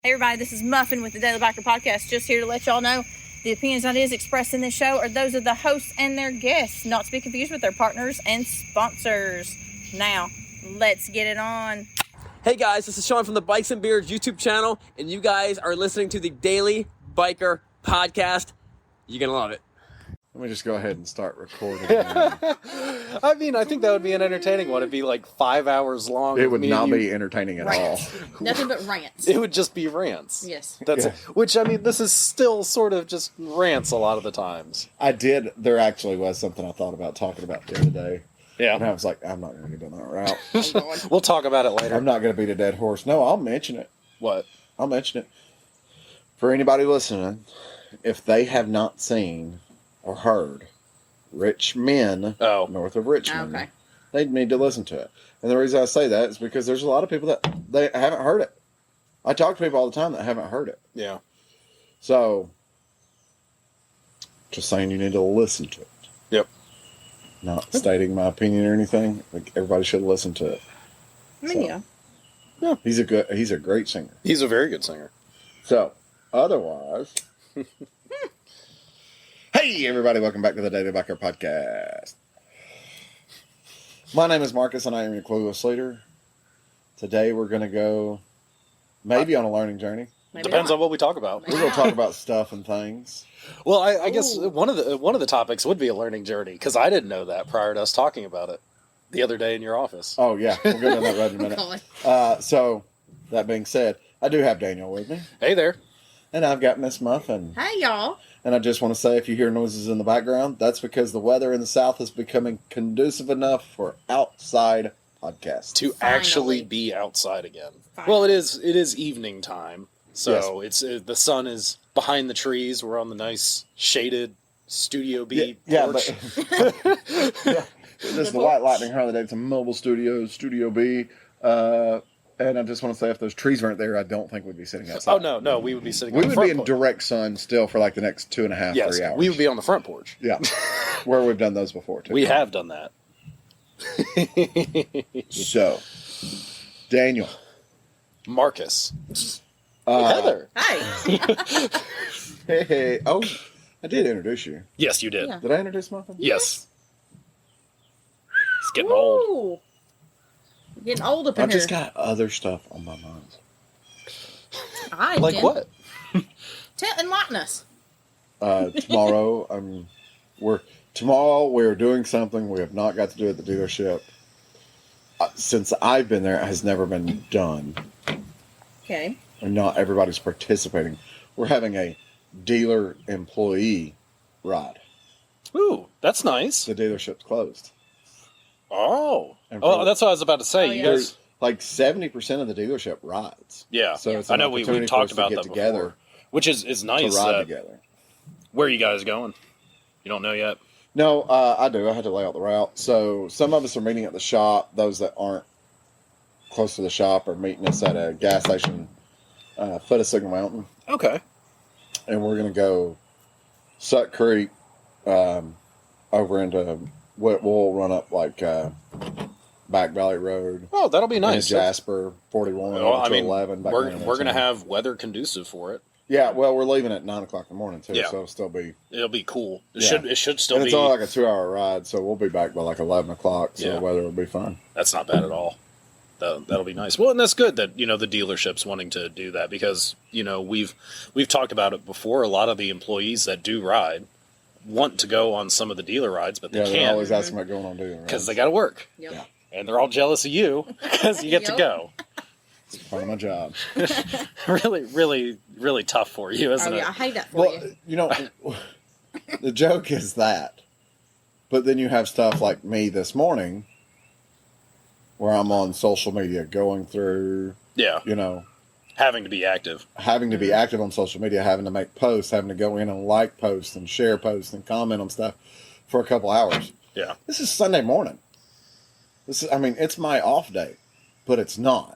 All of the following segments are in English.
Hey everybody, this is Muffin with the Daily Biker Podcast. Just here to let y'all know the opinions and ideas expressed in this show are those of the hosts and their guests, not to be confused with their partners and sponsors. Now, let's get it on. Hey guys, this is Sean from the Bikes and Beards YouTube channel, and you guys are listening to the Daily Biker Podcast. You're gonna love it. Let me just go ahead and start recording. I mean, I think that would be an entertaining one. It'd be like 5 hours long. It would not be entertaining at all. Nothing but rants. It would just be rants. Yes. Which, I mean, this is still sort of just rants a lot of the times. There actually was something I thought about talking about the other day. Yeah. And I was like, I'm not going to go down that route. We'll talk about it later. I'm not going to beat a dead horse. No, I'll mention it. What? I'll mention it. For anybody listening, if they have not seen or heard Rich Men north of Richmond, they need to listen to it. And the reason I say that is because there's a lot of people that they haven't heard it. I talk to people all the time that haven't heard it. Yeah. So, just saying you need to listen to it. Yep. Not stating my opinion or anything. Like, everybody should listen to it. I mean, Yeah. He's a great singer. He's a very good singer. So, otherwise, hey everybody, welcome back to the Daily Biker Podcast. My name is Marcus and I am your clueless leader. Today we're going to go maybe on a learning journey. Depends on what we talk about. We're going to talk about stuff and things. Well, I guess one of the topics would be a learning journey, because I didn't know that prior to us talking about it the other day in your office. Oh yeah, we'll go down that road in a minute. So, that being said, I do have Daniel with me. Hey there. And I've got Miss Muffin. hey y'all. And I just want to say, if you hear noises in the background, that's because the weather in the south is becoming conducive enough for outside podcasts. To actually be outside again. Finally. Well, it is evening time, so Yes. the sun is behind the trees. We're on the nice shaded Studio B porch. This is the White Lightning Harley Davidson Mobile Studios, Studio B. And I just want to say, if those trees weren't there, I don't think we'd be sitting outside. Oh, no, we would be sitting We on the would front be in porch. direct sun still for like the next 2.5, 3 hours. We would be on the front porch. Yeah. Where we've done those before, too. We have done that. So, Daniel. Marcus. Heather. Hey. Hey. Oh, I did introduce you. Yes, you did. Yeah. Did I introduce Muffin? Yes. It's getting old. Ooh. Getting old up in I've here. just got other stuff on my mind. Like what? Enlighten us. Tomorrow, we're doing something we have not got to do at the dealership. Since I've been there, it has never been done. Okay. And not everybody's participating. We're having a dealer employee ride. Ooh, that's nice. The dealership's closed. Oh. And Oh, that's what I was about to say. Oh, You yeah. guys. Like 70% of the dealership rides. Yeah. So it's I an know we opportunity for talked us to about get that together before. Which is nice. to ride together. Where are you guys going? You don't know yet? No, I do. I had to lay out the route. So some of us are meeting at the shop. Those that aren't close to the shop are meeting us at a gas station foot of Signal Mountain. Okay. And we're going to go Suck Creek over into what we'll run up like Back Valley Road. Oh, that'll be into nice. Jasper, 41, Well, over I to mean, 11. Back we're down going to into- have weather conducive for it. Yeah, well, we're leaving at 9 o'clock in the morning, too, Yeah. so it'll still be... It'll be cool. It Yeah. should still And be. it's only like a 2-hour ride, so we'll be back by like 11 o'clock, so Yeah. the weather will be fine. That's not bad at all. That'll be nice. Well, and that's good that, the dealership's wanting to do that, because, we've talked about it before. A lot of the employees that do ride want to go on some of the dealer rides, but they They're can't always asking about going on dealer because rides. they got to work. Yep. Yeah. And they're all jealous of you because you get to Yep. go. It's part of my job. Really, really, really tough for you, isn't Oh, it? yeah. I hate that for Well, you. the joke is that, but then you have stuff like me this morning where I'm on social media going through, Yeah, having to be active. having to be active on social media, having to make posts, having to go in and like posts and share posts and comment on stuff for a couple hours. Yeah. This is Sunday morning. It's my off day, but it's not.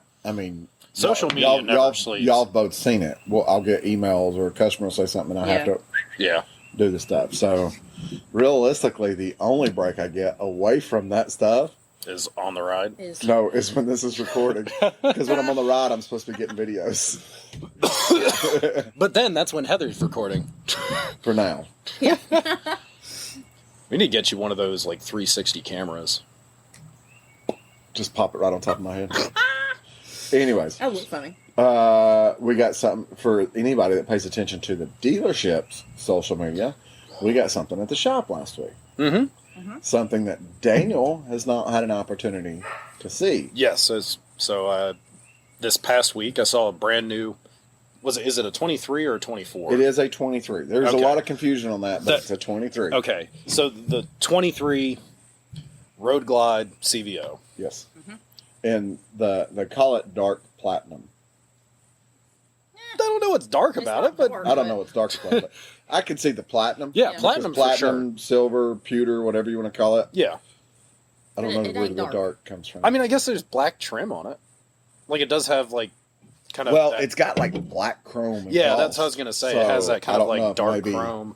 Social media never sleeps. Y'all have both seen it. Well, I'll get emails or a customer will say something and I have to Yeah. do the stuff. So realistically, the only break I get away from that stuff Is on the ride? No, it's when this is recording. Because when I'm on the ride, I'm supposed to be getting videos. But then that's when Heather's recording. For now. Yeah. We need to get you one of those, like, 360 cameras. Just pop it right on top of my head. Anyways. That would funny. We got something for anybody that pays attention to the dealership's social media. We got something at the shop last week. Mm-hmm. Something that Daniel has not had an opportunity to see. Yes. So this past week, I saw a brand new... Is it a 23 or a 24? It is a 23. There's a Okay. lot of confusion on that, but it's a 23. Okay. So the 23 Road Glide CVO. Yes. And they call it dark platinum. I don't know what's dark about it, but... I don't know what's dark about it. I can see the platinum. Yeah, platinum for platinum, silver, pewter, whatever you want to call it. Yeah. I don't It know where ain't the dark. dark comes from. I mean, I guess there's black trim on it. Like, it does have, like, kind of... well, that- it's got like black chrome. And Yeah, gloss, that's what I was going to say. so It has that I kind of, don't know like, if dark maybe- chrome.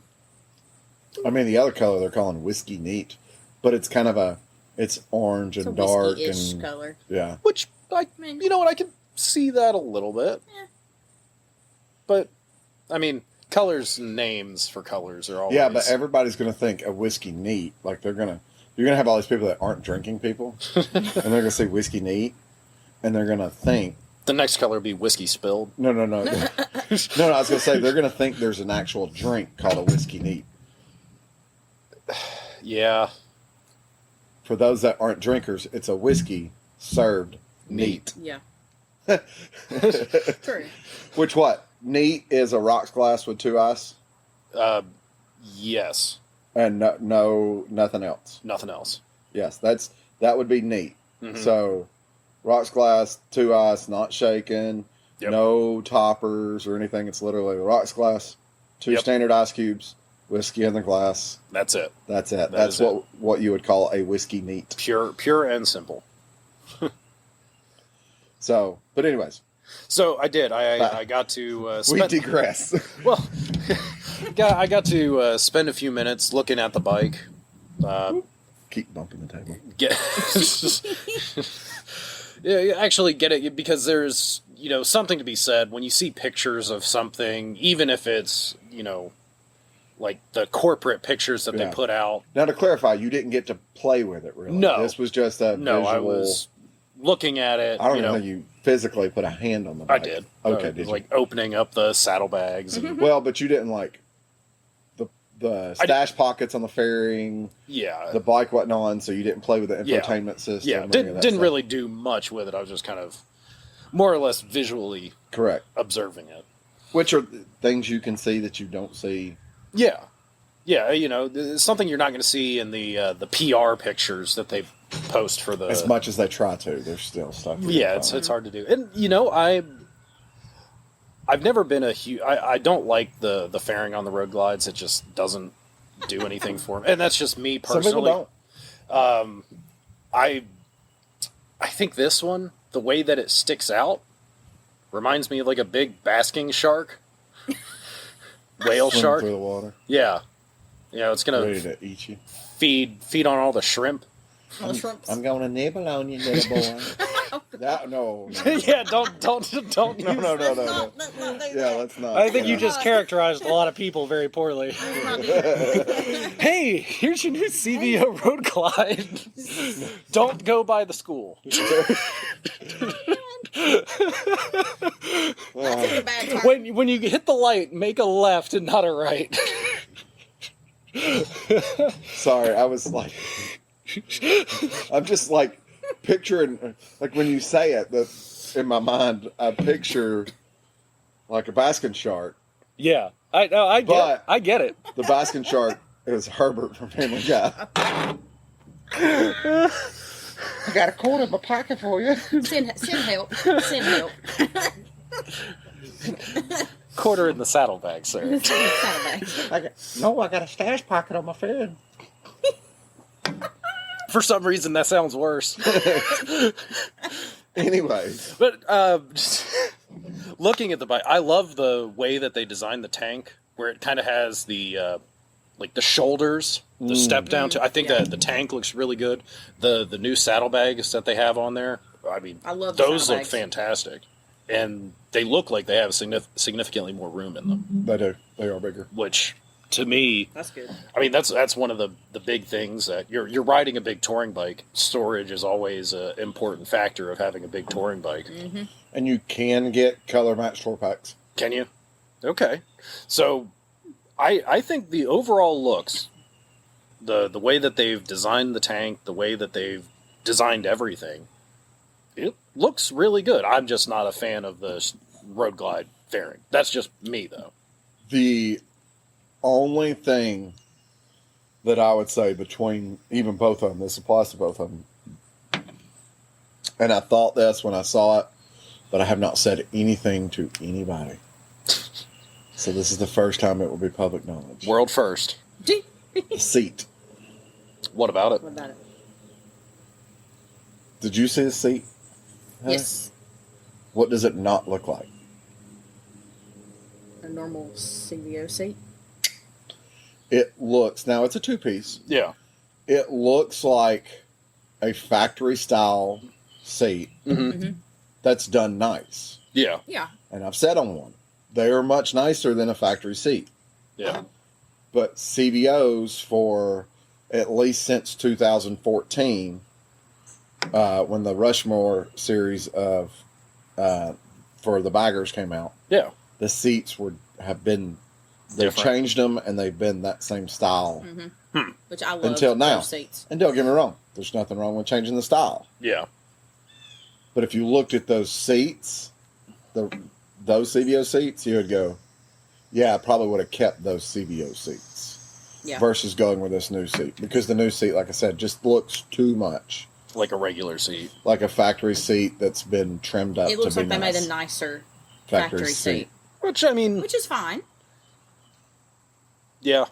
I mean, the other color they're calling whiskey neat, but it's kind of it's orange and dark and color. yeah. Which, you know what, I can see that a little bit. Yeah. But, I mean, colors and names for colors are always... Yeah, but everybody's going to think a whiskey neat. Like you're going to have all these people that aren't drinking people, and they're going to say whiskey neat, and they're going to think The next color would be whiskey spilled. no. No, I was going to say they're going to think there's an actual drink called a whiskey neat. Yeah. For those that aren't drinkers, it's a whiskey served neat. Yeah. True. Which what? Neat is a rocks glass with 2 ice Yes. and nothing else. Nothing else. Yes, that would be neat. Mhm. So, rocks glass, 2 ice, not shaken, Yep. no toppers or anything. It's literally a rocks glass, 2 Yep. standard ice cubes, whiskey in the glass. That's it. That's it. That That's is what you would call a whiskey neat. Pure and simple. So, but anyways, So I did. I got to we spend... digress. Well, I got to spend a few minutes looking at the bike. Keep bumping the table. Yeah, actually get it, because there's, something to be said when you see pictures of something, even if it's, like the corporate pictures that they Yeah. put out. Now, to clarify, you didn't get to play with it, really. No. This was just a No, visual... I was looking at it. I don't even think you physically put a hand on the I bike. did. Okay, did you? Like opening up the saddlebags. And, Well, but you didn't like the stash pockets on the fairing. yeah. The bike wasn't on, so you didn't play with the Yeah. infotainment system. Yeah, or any of didn't that stuff. really do much with it. I was just kind of more or less visually Correct. observing it. Which are things you can see that you don't see. Yeah. Yeah, it's something you're not going to see in the PR pictures that they post for the... As much as they try to, there's still stuff. Yeah, it's hard to do. And, I've never been a huge... I don't like the fairing on the road glides. It just doesn't do anything for me. And that's just me Some personally. people don't. I think this one, the way that it sticks out, reminds me of like a big basking shark. Whale Swim shark. through the water, Yeah. It's going ready to to eat you. feed on all the shrimp. All the shrimps. I'm going to nibble on you, little boy. no. Yeah, don't No, use no. Let's not do Yeah, that. let's not. I think you just characterized a lot of people very poorly. Let's not do that. Hey, here's your new CVO Road Glide. Don't go by the school. That's a bad turn. When you hit the light, make a left and not a right. Sorry, I was like, I'm just like picturing, like when you say it, in my mind, I picture like a basking shark. Yeah, I get But- it. I get it. The basking shark is Herbert from Family Guy. I got a quarter in my pocket for you. Send help. Send help. Quarter in the saddlebag, sir. Saddlebags. I got a stash pocket on my fin. For some reason, that sounds worse. Anyways, But just looking at the bike, I love the way that they designed the tank, where it kind of has the like the shoulders, the step down to. I think that the tank looks really good. The new saddlebags that they have on there. I mean, I love those look saddlebags. fantastic, and they look like they have significantly more room in them. They do. They are bigger. Which, to me, That's good. I mean, that's one of the big things that you're riding a big touring bike. Storage is always an important factor of having a big touring bike. Mm-hmm. And you can get color matched tour packs. Can you? Okay. So, I think the overall looks, the way that they've designed the tank, the way that they've designed everything, it looks really good. I'm just not a fan of the Road Glide fairing. That's just me, though. The only thing that I would say between even both of them, this applies to both of them, and I thought this when I saw it, but I have not said anything to anybody. So this is the first time it will be public knowledge. World first. The seat. What about it? What about it? Did you see the seat? Heather? Yes. What does it not look like? A normal CVO seat. It looks, now it's a two-piece. Yeah. It looks like a factory-style seat that's done nice. Yeah. Yeah. And I've sat on one. They are much nicer than a factory seat. Yeah. But CVOs for at least since 2014, when the Rushmore series of for the baggers came out, Yeah. the seats have been they've Different. changed them and they've been that same style Which I love. until now. Those seats. And don't get me wrong, there's nothing wrong with changing the style. Yeah. But if you looked at those seats, those CVO seats, you would go, yeah, I probably would have kept those CVO seats Yeah. versus going with this new seat. Because the new seat, like I said, just looks too much Like a regular seat. like a factory seat that's been trimmed up It looks to be like they nice. made a nicer factory seat, Which, I mean, which is fine. yeah.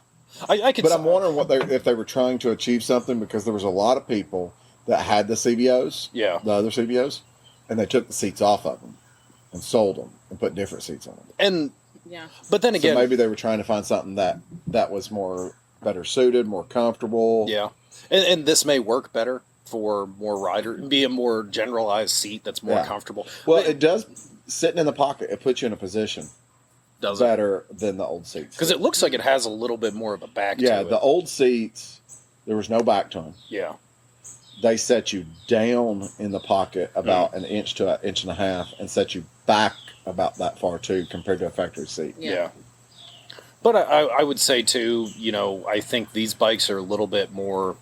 I could. But I'm wondering if they were trying to achieve something, because there was a lot of people that had the CVOs, Yeah. the other CVOs, and they took the seats off of them and sold them and put different seats on them. And, Yeah. but then again. So maybe they were trying to find something that was better suited, more comfortable. Yeah. And this may work better for more rider, be a more generalized seat that's more Yeah. comfortable. Well, But it does, sitting in the pocket, it puts you in a position does it? better than the old seats. Because it looks like it has a little bit more of a back Yeah, to it. the old seats, there was no back to them. Yeah. They set you down in the pocket about an inch to an inch and a half and set you back about that far too, compared to a factory seat. Yeah. But I would say too, I think these bikes are a little bit more,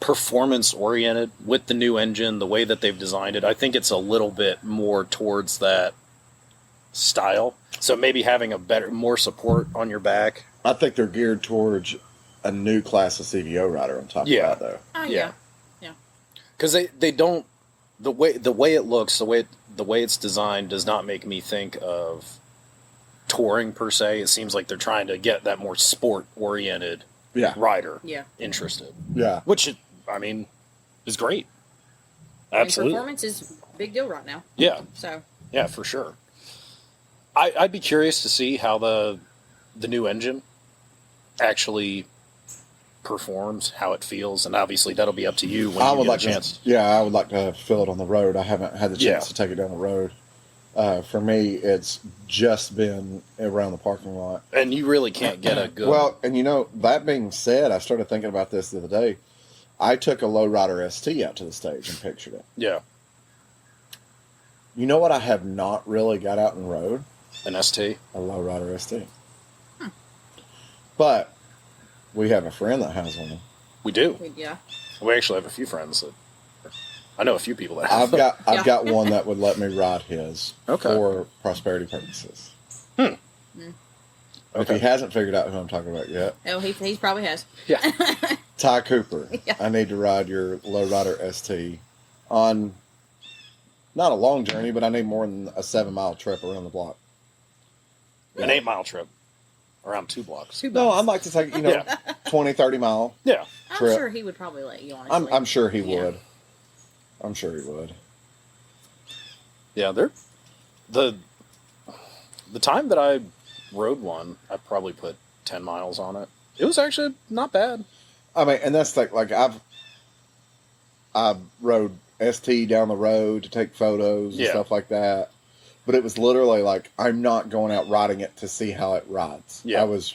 performance oriented with the new engine, the way that they've designed it. I think it's a little bit more towards that style. So maybe having more support on your back. I think they're geared towards a new class of CVO rider on top of that, though. Oh, Yeah. yeah. Because they don't, the way it looks, the way it's designed does not make me think of touring per se. It seems like they're trying to get that more sport oriented Yeah. rider Yeah. interested, Yeah. which is great. Absolutely. And performance is a big deal right now. Yeah, So yeah, for sure. I'd be curious to see how the new engine actually performs, how it feels, and obviously that'll be up to you when I you would get like a chance. I would like to feel it on the road. I haven't had the chance Yeah. to take it down the road. For me, it's just been around the parking lot. And you really can't get a good. Well, and that being said, I started thinking about this the other day. I took a Lowrider ST out to the stage and pictured it. yeah, You know what I have not really got out and rode? an ST. A Lowrider ST. But we have a friend that has one. We do. yeah. We actually have a few friends that. I know a few people that have. I've got one that would let me ride his Okay. for prosperity purposes. Mm. If he hasn't figured out who I'm talking about yet, Oh, he probably has. Yeah. Ty Cooper, Yeah. I need to ride your Lowrider ST on not a long journey, but I need more than a 7-mile trip around the block. An 8-mile trip around 2 blocks. No, I'd like to take 20, 30 mile. Yeah. I'm Trip. sure he would probably let you, honestly. I'm sure he Yeah. would. I'm sure he would. Yeah, they're the time that I rode one, I probably put 10 miles on it. It was actually not bad. I mean, and that's like I've rode ST down the road to take photos and stuff like that. But it was literally like, I'm not going out riding it to see how it rides. Yeah. I was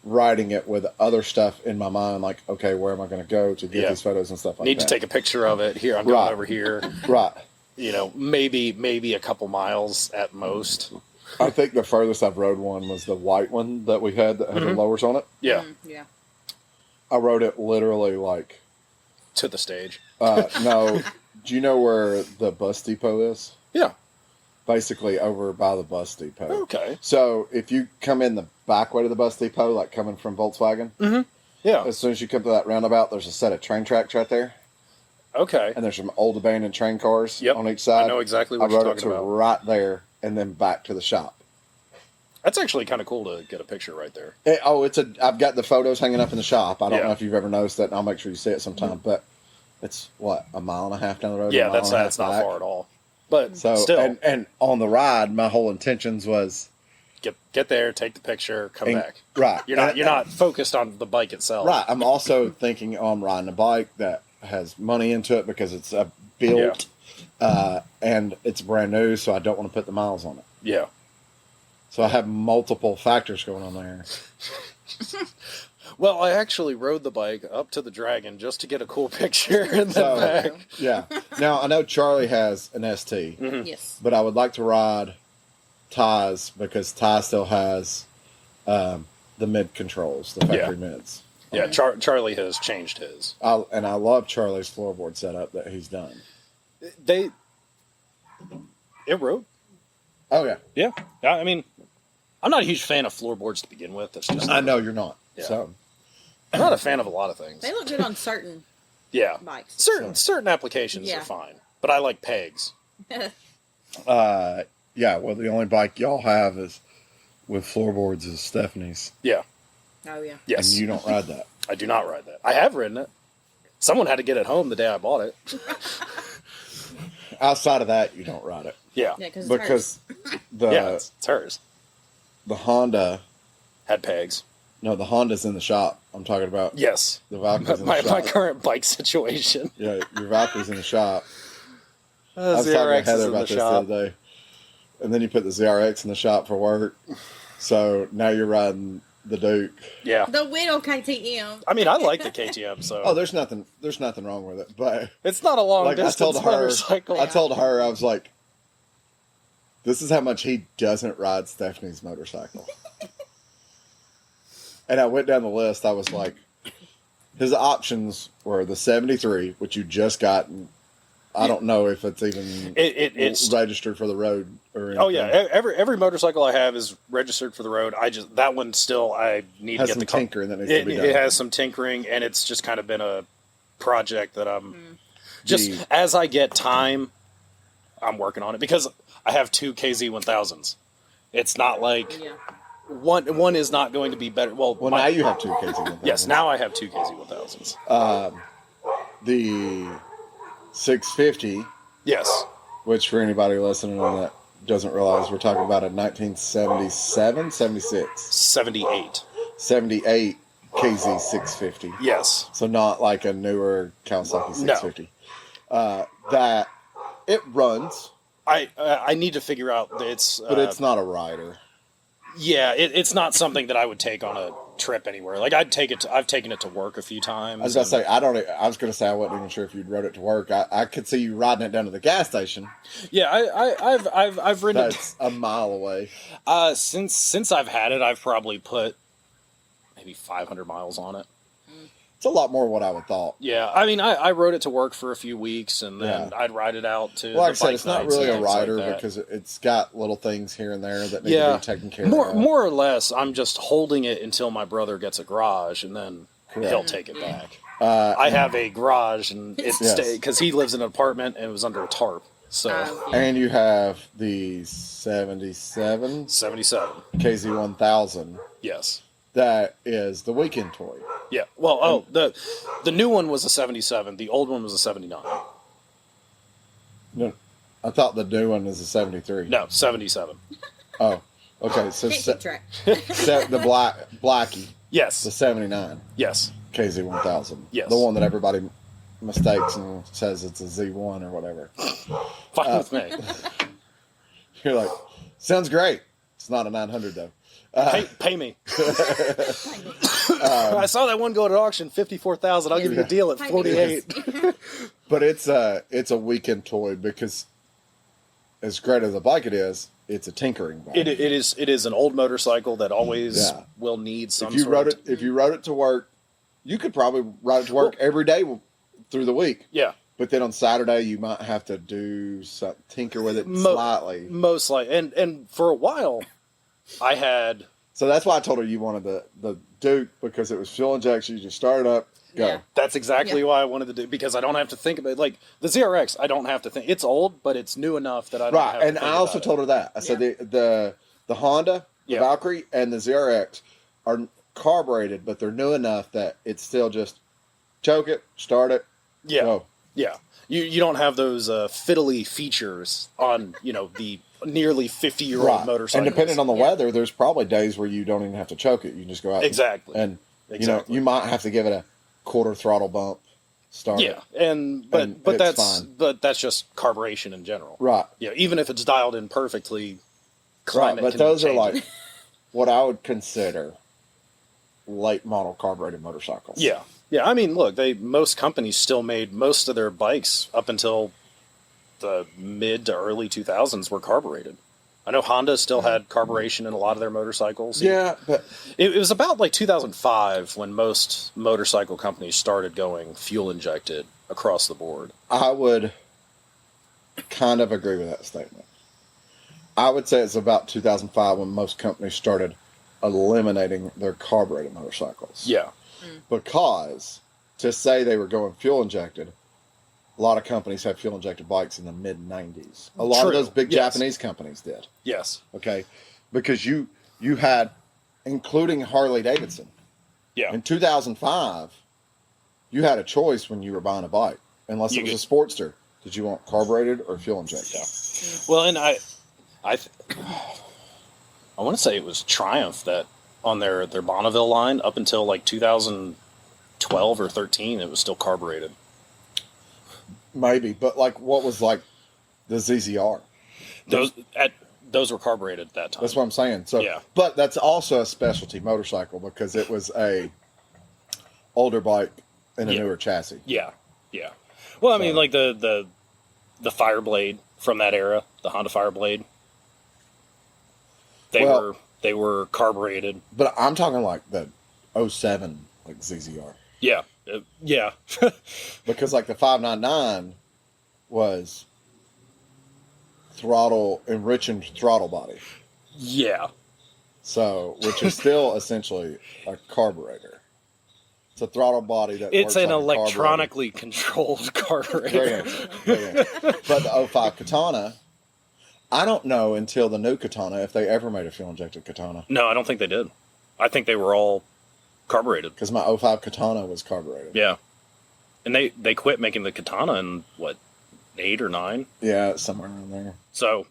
riding it with other stuff in my mind, like, okay, where am I going to go to get these photos and stuff like that? Need to take a picture of it. Here, I'm going over here. Right. You know, maybe a couple miles at most. I think the furthest I've rode one was the white one that we had that had the lowers on it. Yeah. Yeah. I rode it literally like... To the stage. No. Do you know where the bus depot is? Yeah. Basically over by the bus depot. Okay. So if you come in the back way to the bus depot, like coming from Volkswagen, Yeah. as soon as you come to that roundabout, there's a set of train tracks right there. Okay. And there's some old abandoned train cars on each I side. know exactly what you're rode it talking to about. right there and then back to the shop. That's actually kind of cool to get a picture right there. I've got the photos hanging up in the shop. I don't Yeah. know if you've ever noticed that, and I'll make sure you see it sometime. But it's, a mile and a half down the road? Yeah, a mile that's and a half not back? far at all. But So, still, and on the ride, my whole intentions was... get there, take the picture, come back. Right. You're not focused on the bike itself. Right. I'm also thinking I'm riding a bike that has money into it because it's built and it's brand new, so I don't want to put the miles on it. Yeah. So I have multiple factors going on there. Well, I actually rode the bike up to the Dragon just to get a cool picture and then back. Yeah. Now, I know Charlie has an ST, Yes. but I would like to ride Ty's because Ty still has the mid controls, the factory mids. Yeah, Charlie has changed his. And I love Charlie's floorboard setup that he's done. It rode. Oh, yeah. Yeah. I mean, I'm not a huge fan of floorboards to begin with. That's just I know you're not. Yeah. So I'm not a fan of a lot of things. They look good on certain bikes. Certain applications are fine, but I like pegs. yeah, well, the only bike y'all have is with floorboards is Stephanie's. Yeah. Oh, yeah. Yes. And you don't ride that. I do not ride that. I have ridden it. Someone had to get it home the day I bought it. Outside of that, you don't ride it. Yeah, because it's hers. The Honda had pegs. No, the Honda's in the shop. I'm talking about. Yes. The Valkyrie's in the shop. My current bike situation. Yeah, your Valkyrie's in the shop. I was talking to Heather about this the shop. other day. And then you put the ZRX in the shop for work. So now you're riding the Duke. Yeah. The Widow KTM. I mean, I like the KTM, so. Oh, there's nothing wrong with it, but it's not a long distance motorcycle. I told her, I was like, this is how much he doesn't ride Stephanie's motorcycle. And I went down the list. I was like, his options were the 73, which you just got. I don't know if it's even it's registered for the road or anything. Oh yeah, every motorcycle I have is registered for the road. That one still I need to get the tinkering that needs to be done. It has some tinkering, and it's just kind of been a project that I'm just as I get time, I'm working on it because I have two KZ1000s. It's not like one is not going to be better. Well, now you have two KZ1000s. Yes, now I have two KZ1000s. The 650. Yes. Which for anybody listening on that doesn't realize, we're talking about a 1977, 76? 78. 78 KZ 650. Yes. So not like a newer Kawasaki 650. No. That it runs. I need to figure out it's but it's not a rider. Yeah, it's not something that I would take on a trip anywhere. Like I've taken it to work a few times. I was gonna say I wasn't even sure if you'd rode it to work. I could see you riding it down to the gas station. Yeah, I've ridden it. That's a mile away. Since I've had it, I've probably put maybe 500 miles on it. It's a lot more than what I would thought. Yeah, I mean, I rode it to work for a few weeks, and then I'd ride it out to. Well, like I said, it's not really a rider because it's got little things here and there that need to be taken care of. More or less, I'm just holding it until my brother gets a garage, and then he'll take it back. I have a garage, and it's because he lives in an apartment and it was under a tarp. So, and you have the 77 KZ1000. Yes. That is the weekend toy. Yeah. Well, the new one was a 77. The old one was a 79. No, I thought the new one was a 73. No, 77. Oh, Okay, so Can't keep track. the Blackie, Yes. the 79 Yes. KZ1000. Yes. The one that everybody mistakes and says it's a Z1 or whatever. Fine with me. You're like, sounds great. It's not a 900 though. Pay me. I saw that one go at auction, 54,000. I'll give you a deal at 48. But it's a weekend toy because as great as a bike it is, it's a tinkering bike. It is an old motorcycle that always will need some. If you rode it to work, you could probably ride it to work every day through the week. Yeah. But then on Saturday you might have to do some tinker with it slightly. Most likely, and for a while, I had. So that's why I told her you wanted the Duke because it was fuel injection. You just start it up, go. Yeah. That's exactly why I wanted to do, because I don't have to think about it. Like the ZRX, I don't have to think. It's old, but it's new enough that I don't have to think and I also told her that. I said the Honda, the Valkyrie, and the ZRX are carbureted, but they're new enough that it's still just choke it, start it, go. Yeah. You don't have those fiddly features on, the nearly 50-year-old motorcycles. And depending on the weather, there's probably days where you don't even have to choke it. You can just go out. Exactly. And you might have to give it a quarter throttle bump. Start. Yeah. But that's fine. But that's just carburation in general. Right. Yeah. Even if it's dialed in perfectly, climate. Right. But those are like what I would consider late model carbureted motorcycles. Yeah. Yeah, I mean, look, most companies still made most of their bikes up until the mid to early 2000s were carbureted. I know Honda still had carburation in a lot of their motorcycles. Yeah, but it was about like 2005 when most motorcycle companies started going fuel injected across the board. I would kind of agree with that statement. I would say it's about 2005 when most companies started eliminating their carbureted motorcycles. Yeah. Because to say they were going fuel injected, a lot of companies had fuel injected bikes in the mid 90s. A lot of those big Japanese companies did. Yes. Okay. Because you had, including Harley Davidson. Yeah. In 2005, you had a choice when you were buying a bike, unless it was a Sportster. Did you want carbureted or fuel injected? Yeah. Well, and I want to say it was Triumph that on their Bonneville line up until like 2012 or 13, it was still carbureted. Maybe, but like what was like the ZZR? Those were carbureted at that time. That's what I'm saying. So, but that's also a specialty motorcycle because it was a older bike in a newer chassis. Yeah, yeah. Well, I mean, like the Fireblade from that era, the Honda Fireblade. They were carbureted. But I'm talking like the 07 like ZZR. Yeah. Yeah. Because like the 599 was enriching throttle body. Yeah. So, which is still essentially a carburetor. It's a throttle body that it's works an like electronically controlled carburetor. Great answer. But the 05 Katana, I don't know until the new Katana if they ever made a fuel injected Katana. No, I don't think they did. I think they were all carbureted. Because my 05 Katana was carbureted. Yeah. And they quit making the Katana in, 8 or 9? Yeah, somewhere around there. So,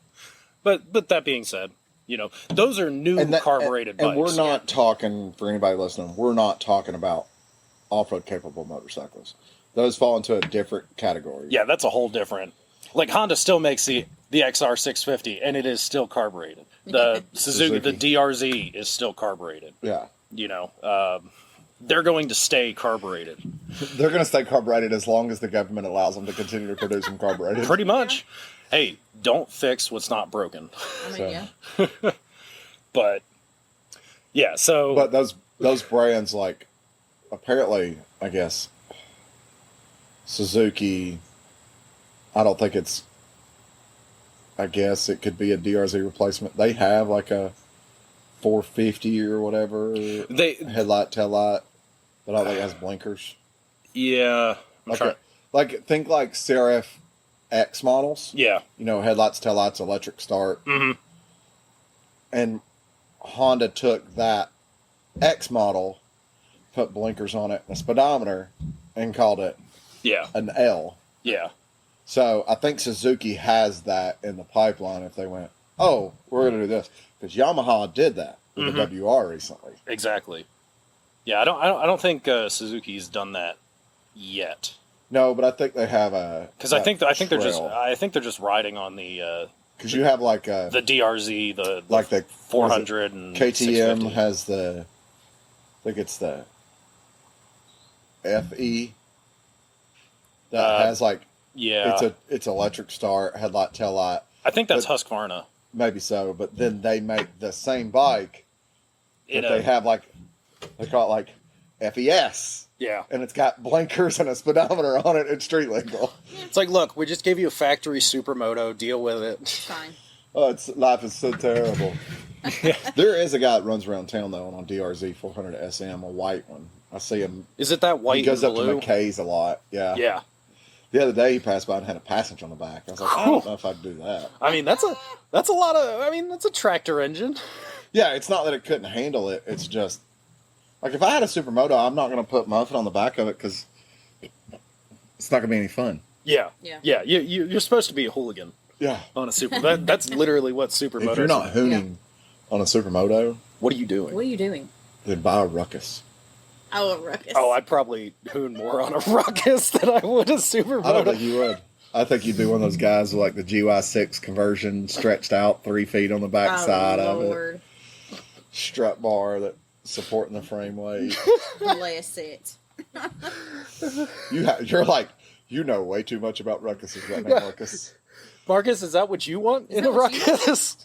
but that being said, those are new carbureted bikes. And we're not talking, for anybody listening, we're not talking about off-road capable motorcycles. Those fall into a different category. Yeah, that's a whole different... Like, Honda still makes the XR650, and it is still carbureted. The Suzuki, the DRZ is still carbureted. Yeah. They're going to stay carbureted. They're going to stay carbureted as long as the government allows them to continue to produce them carbureted. Pretty much. Hey, don't fix what's not broken. I mean, yeah. But, yeah, so... But those brands, like, apparently, I guess, Suzuki... I don't think it's... I guess it could be a DRZ replacement. They have like a 450 or whatever headlight, tail light, but I don't think it has blinkers. Yeah. Think like CRF X models. Yeah. Headlights, tail lights, electric start. Mm-hmm. And Honda took that X model, put blinkers on it, a speedometer, and called it an L. Yeah. So I think Suzuki has that in the pipeline if they went, oh, we're going to do this. Because Yamaha did that with the WR recently. Exactly. Yeah, I don't think Suzuki's done that yet. No, but I think they have a. Because I think they're just riding on the. Because you have like the DRZ, the 400 and KTM 650. has the. I think it's the FE that has like. Yeah. It's electric start, headlight, tail light. I think that's Husqvarna. Maybe so, but then they make the same bike. But they have like they call it like FES. Yeah. And it's got blinkers and a speedometer on it. It's street legal. It's like, look, we just gave you a factory supermoto. Deal with it. It's fine. Oh, life is so terrible. There is a guy that runs around town though on a DRZ 400 SM, a white one. I see him. Is it that white? He goes and up blue? to McKay's a lot. Yeah. Yeah. The other day he passed by and had a passenger on the back. I was like, I don't know if I'd do that. I mean, that's a lot of. I mean, that's a tractor engine. Yeah, it's not that it couldn't handle it. It's just like if I had a supermoto, I'm not going to put Muffin on the back of it because it's not going to be any fun. Yeah. You're supposed to be a hooligan. Yeah. On a super. That's literally what supermoto. If you're not hooning on a supermoto, what are you doing? What are you doing? Then buy a ruckus. Oh, a ruckus. Oh, I'd probably hoon more on a ruckus than I would a supermoto. I don't think you would. I think you'd be one of those guys with like the GY6 conversion stretched out 3 feet on the back side of it. Strut bar that supporting the frame weight. Bless it. You're like, you know way too much about ruckuses right now, Marcus. Marcus, is that what you want in a ruckus?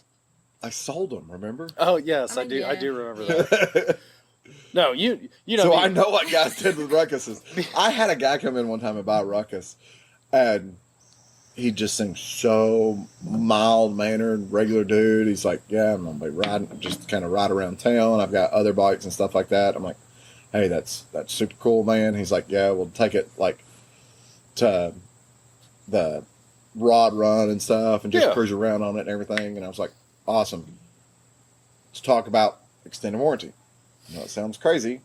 I sold them, remember? Oh yes, I do. Yeah. I do remember that. No, you know. So I know what guys did with ruckuses. I had a guy come in one time and buy a ruckus, and he just seemed so mild mannered, regular dude. He's like, yeah, I'm gonna be riding, just kind of ride around town. I've got other bikes and stuff like that. I'm like, hey, that's super cool, man. He's like, yeah, we'll take it like to the rod run and stuff, and just cruise around on it and everything. And I was like, awesome. Let's talk about extended warranty. I know it sounds crazy,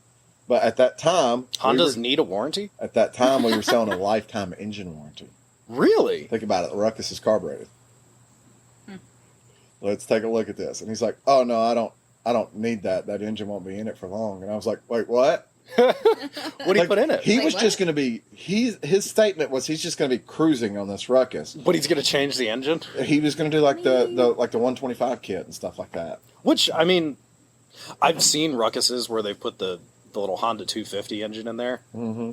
but at that time, Hondas need a warranty. At that time, we were selling a lifetime engine warranty. Really? Think about it. The ruckus is carbureted. Let's take a look at this. And he's like, "Oh no, I don't need that. That engine won't be in it for long." And I was like, "Wait, what?" What do you put in it? He was just going to be. His statement was he's just going to be cruising on this ruckus. But he's going to change the engine. He was going to do like the 125 kit and stuff like that. Which I mean, I've seen ruckuses where they put the little Honda 250 engine in there. Mm-hmm.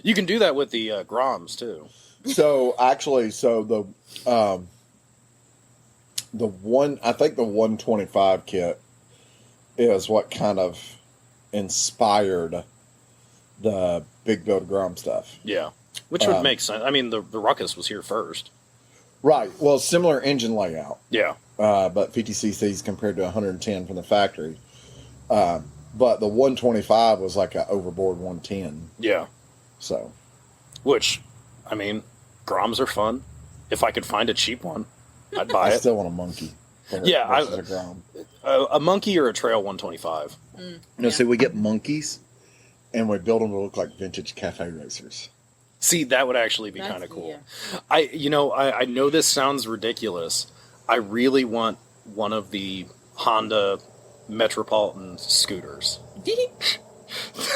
You can do that with the Groms too. So actually, the one, I think the 125 kit is what kind of inspired the big build Grom stuff. Yeah, which would make sense. I mean, the Ruckus was here first. Right. Well, similar engine layout. Yeah. But 50 cc's compared to 110 from the factory. But the 125 was like an overboard 110. Yeah. So. Which, I mean, Groms are fun. If I could find a cheap one, I'd buy it. I still want a monkey. Yeah. A Grom. A monkey or a Trail 125. See, we get monkeys and we build them to look like vintage cafe racers. See, that would actually be kind of cool. Yeah. I know this sounds ridiculous. I really want one of the Honda Metropolitan scooters.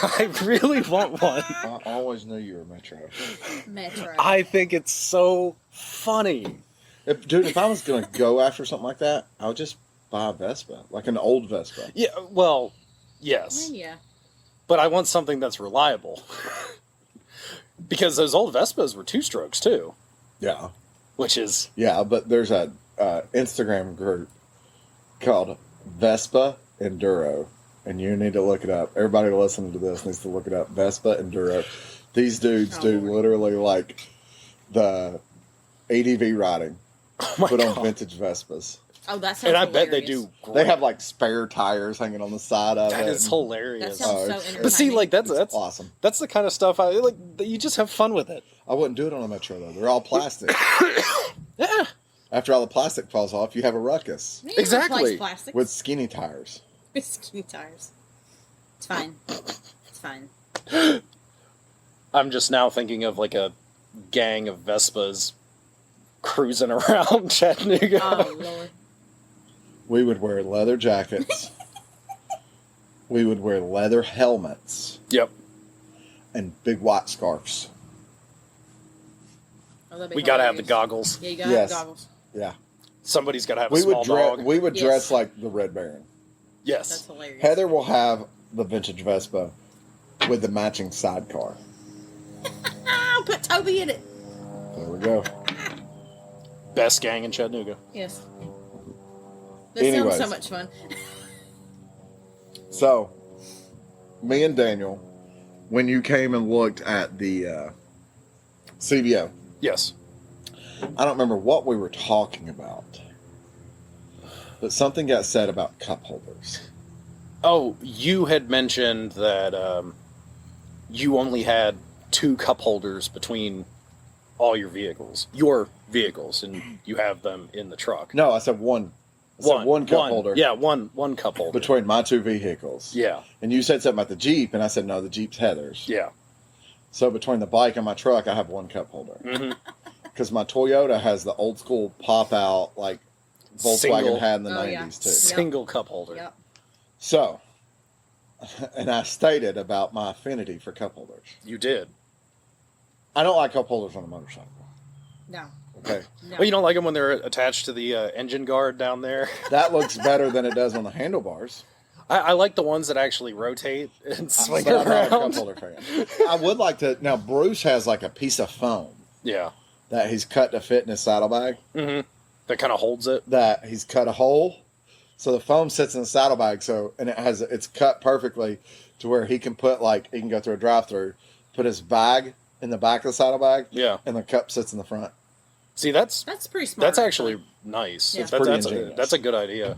I really want one. I always knew you were Metro. I think it's so funny. If I was going to go after something like that, I would just buy a Vespa, like an old Vespa. Yeah, well, yes. Yeah. But I want something that's reliable. Because those old Vespas were 2-strokes, too. Yeah. Which is... Yeah, but there's a Instagram group called Vespa Enduro, and you need to look it up. Everybody listening to this needs to look it up. Vespa Enduro. These dudes do literally like the ADV riding, put on vintage Vespas. Oh, that sounds And I hilarious. bet they do great. They have like spare tires hanging on the side of it. That is hilarious. That sounds so entertaining. But see, like that's awesome. That's the kind of stuff I like. You just have fun with it. I wouldn't do it on a Metro though. They're all plastic. Yeah. After all the plastic falls off, you have a ruckus You Exactly. plastic with skinny tires. with skinny tires. It's fine. It's fine. I'm just now thinking of like a gang of Vespas cruising around Chattanooga. Oh, Lord. We would wear leather jackets. We would wear leather helmets. Yep. And big white scarves. Oh, that'd be We got to have the hilarious. goggles. Yeah, you got to Yes. have goggles. Yeah. Somebody's got to have a small dog. We would Yes. dress like the Red Baron. Yes. That's hilarious. Heather will have the vintage Vespa with the matching sidecar. I'll put Toby in it. There we go. Best gang in Chattanooga. Yes. That sounds Anyways. so much fun. So, me and Daniel, when you came and looked at the CBO, Yes. I don't remember what we were talking about, but something got said about cup holders. Oh, you had mentioned that you only had 2 cup holders between all your vehicles. Your vehicles, and you have them in the truck. No, I said one. I said one cup holder. Yeah, one cup holder. Between my 2 vehicles. Yeah. And you said something about the Jeep, and I said, no, the Jeep's Heather's. Yeah. So between the bike and my truck, I have one cup holder. Mm-hmm. Because my Toyota has the old school pop out, like Volkswagen had in the 90s, too. Single cup holder. Yep. So, and I stated about my affinity for cup holders. You did. I don't like cup holders on a motorcycle. No. Okay. No. Well, you don't like them when they're attached to the engine guard down there? That looks better than it does on the handlebars. I like the ones that actually rotate and swing But I'm not a cup around. holder fan. I would like to. Now, Bruce has like a piece of foam Yeah. that he's cut to fit in his saddlebag. Mm-hmm. That kind of holds it. That he's cut a hole, so the foam sits in the saddlebag. So, and it's cut perfectly to where he can put he can go through a drive-through, put his bag in the back of the saddlebag, Yeah. and the cup sits in the front. See, that's pretty smart. that's actually nice. Yeah. It's pretty That's ingenious. a good idea.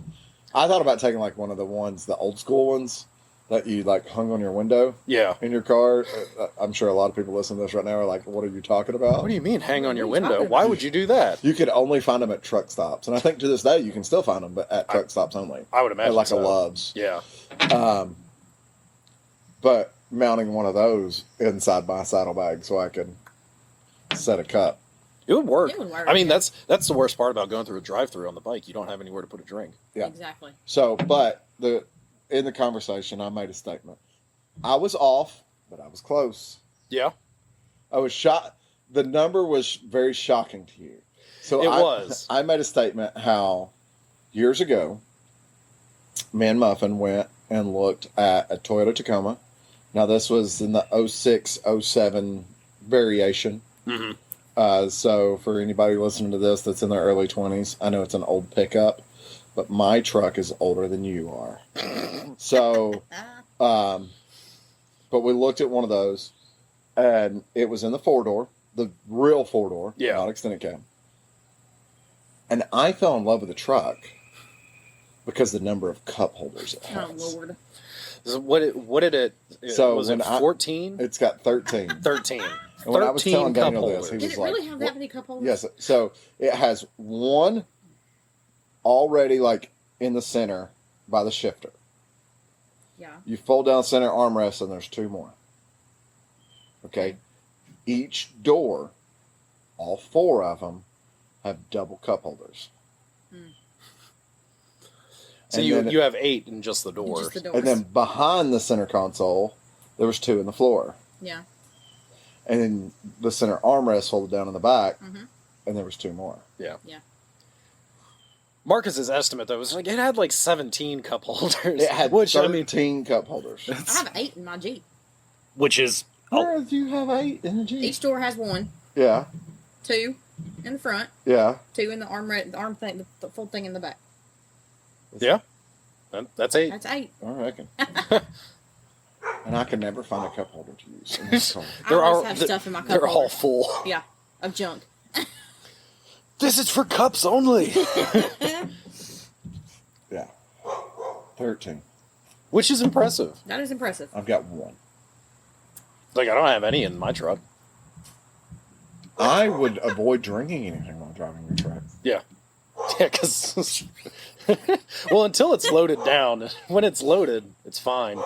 I thought about taking one of the ones, the old school ones that you hung on your window Yeah. in your car. I'm sure a lot of people listening to this right now are like, "What are you talking about?" What do you mean, hang on your What are you window? talking Why about? would you do that? You could only find them at truck stops, and I think to this day you can still find them, but at truck stops only. I would imagine At so. a Love's. Yeah. But mounting one of those inside my saddlebag so I can set a cup. It would work. It would work, I mean, yeah. that's the worst part about going through a drive-through on the bike. You don't have anywhere to put a drink. Yeah. Exactly. So, but in the conversation, I made a statement. I was off, but I was close. Yeah. I was shocked. The number was very shocking to you. So It was. I made a statement how years ago, me and Muffin went and looked at a Toyota Tacoma. Now, this was in the 06, 07 variation. Mm-hmm. So for anybody listening to this that's in their early 20s, I know it's an old pickup, but my truck is older than you are. So, but we looked at one of those, and it was in the 4-door, the real 4-door, Yeah. not extended cab. And I fell in love with the truck because the number of cup holders it Oh, has. Lord. So what did it? So was it when I- 14? It's got 13. 13. And when I was 13 telling cup Daniel this, holders. he Did was it like, really have "What?" that many cup holders? Yes. So it has one already in the center by the shifter. Yeah. You fold down center armrest and there's 2 more. Okay. Each door, all 4 of them, have double cup holders. So And you then- you have 8 in just the doors. Just the doors. And then behind the center console, there was 2 in the floor. Yeah. And then the center armrest folded down in the back, Mhm. and there was 2 more. Yeah. Yeah. Marcus's estimate though was it had 17 cup holders. It had which 13 cup holders. I have 8 in my Jeep. which is Where do you have 8 in the Jeep? Each door has 1, Yeah, 2 in the front, yeah. 2 in the arm thing, the full thing in the back. yeah. That's 8. That's 8. I reckon. And I can never find a cup holder to use in this car. I always have stuff in my cup They're all holder. full. Yeah, of junk. This is for cups only. Yeah. 13. Which is impressive. That is impressive. I've got 1. I don't have any in my truck. I would avoid drinking anything while driving your truck. Yeah. Yeah, because... well, until it's loaded down. When it's loaded, it's fine.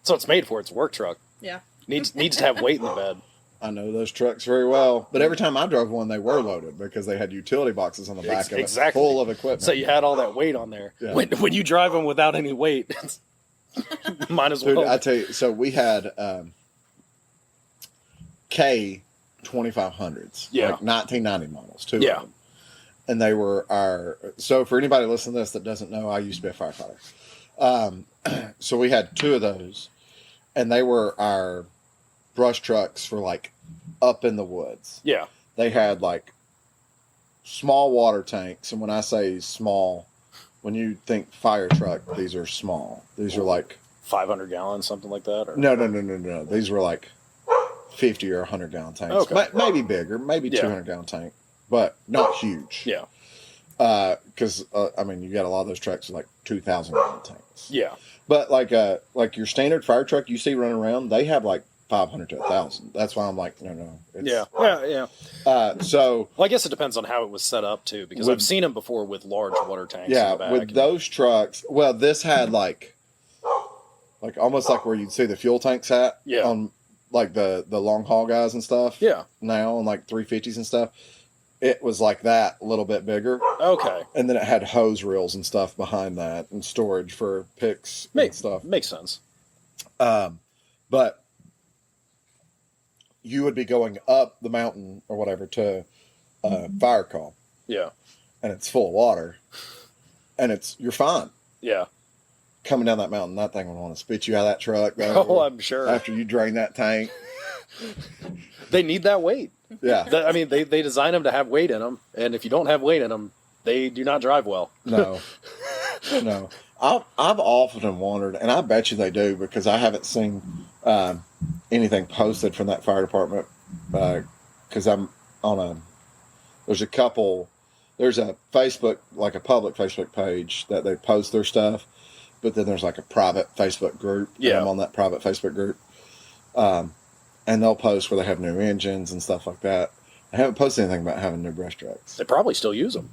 So it's made for. It's a work truck. Yeah. Needs to have weight in the bed. I know those trucks very well. But every time I drove one, they were loaded because they had utility boxes on the back of it, full of equipment. So you had all that weight on there. Yeah. When you drive them without any weight, might as well. Dude, I tell you, so we had K 2500s, like 1990 models, two of them. And they were so for anybody listening to this that doesn't know, I used to be a firefighter. So we had two of those, and they were our brush trucks for like up in the woods. Yeah. They had like small water tanks. And when I say small, when you think fire truck, these are small. These are like 500 gallons, something like that? Or? No. These were like 50 or 100 gallon tanks. Okay. Maybe bigger, maybe 200 gallon tank, but not huge. Yeah. Because I mean, you got a lot of those trucks with like 2,000 gallon tanks. Yeah. But like your standard fire truck you see running around, they have like 500 to 1,000. That's why I'm like, no. Yeah. So, well, I guess it depends on how it was set up too, because I've seen them before with large water tanks. Yeah, in the back. with those trucks. Well, this had like almost like where you'd see the fuel tanks at. Yeah. On like the long haul guys and stuff. Yeah. Now on like 350s and stuff. It was like that, a little bit bigger. Okay. And then it had hose reels and stuff behind that and storage for picks and stuff. Makes sense. But you would be going up the mountain or whatever to fire call. Yeah. And it's full of water. And you're fine. Yeah. Coming down that mountain, that thing would want to spit you out of that truck. Oh, I'm sure. After you drain that tank. They need that weight. Yeah. I mean, they design them to have weight in them, and if you don't have weight in them, they do not drive well. No. I've often wondered, and I bet you they do, because I haven't seen anything posted from that fire department, because I'm on there's a Facebook, like a public Facebook page that they post their stuff, but then there's like a private Facebook group. Yeah. And I'm on that private Facebook group. And they'll post where they have new engines and stuff like that. I haven't posted anything about having new brush trucks. They probably still use them.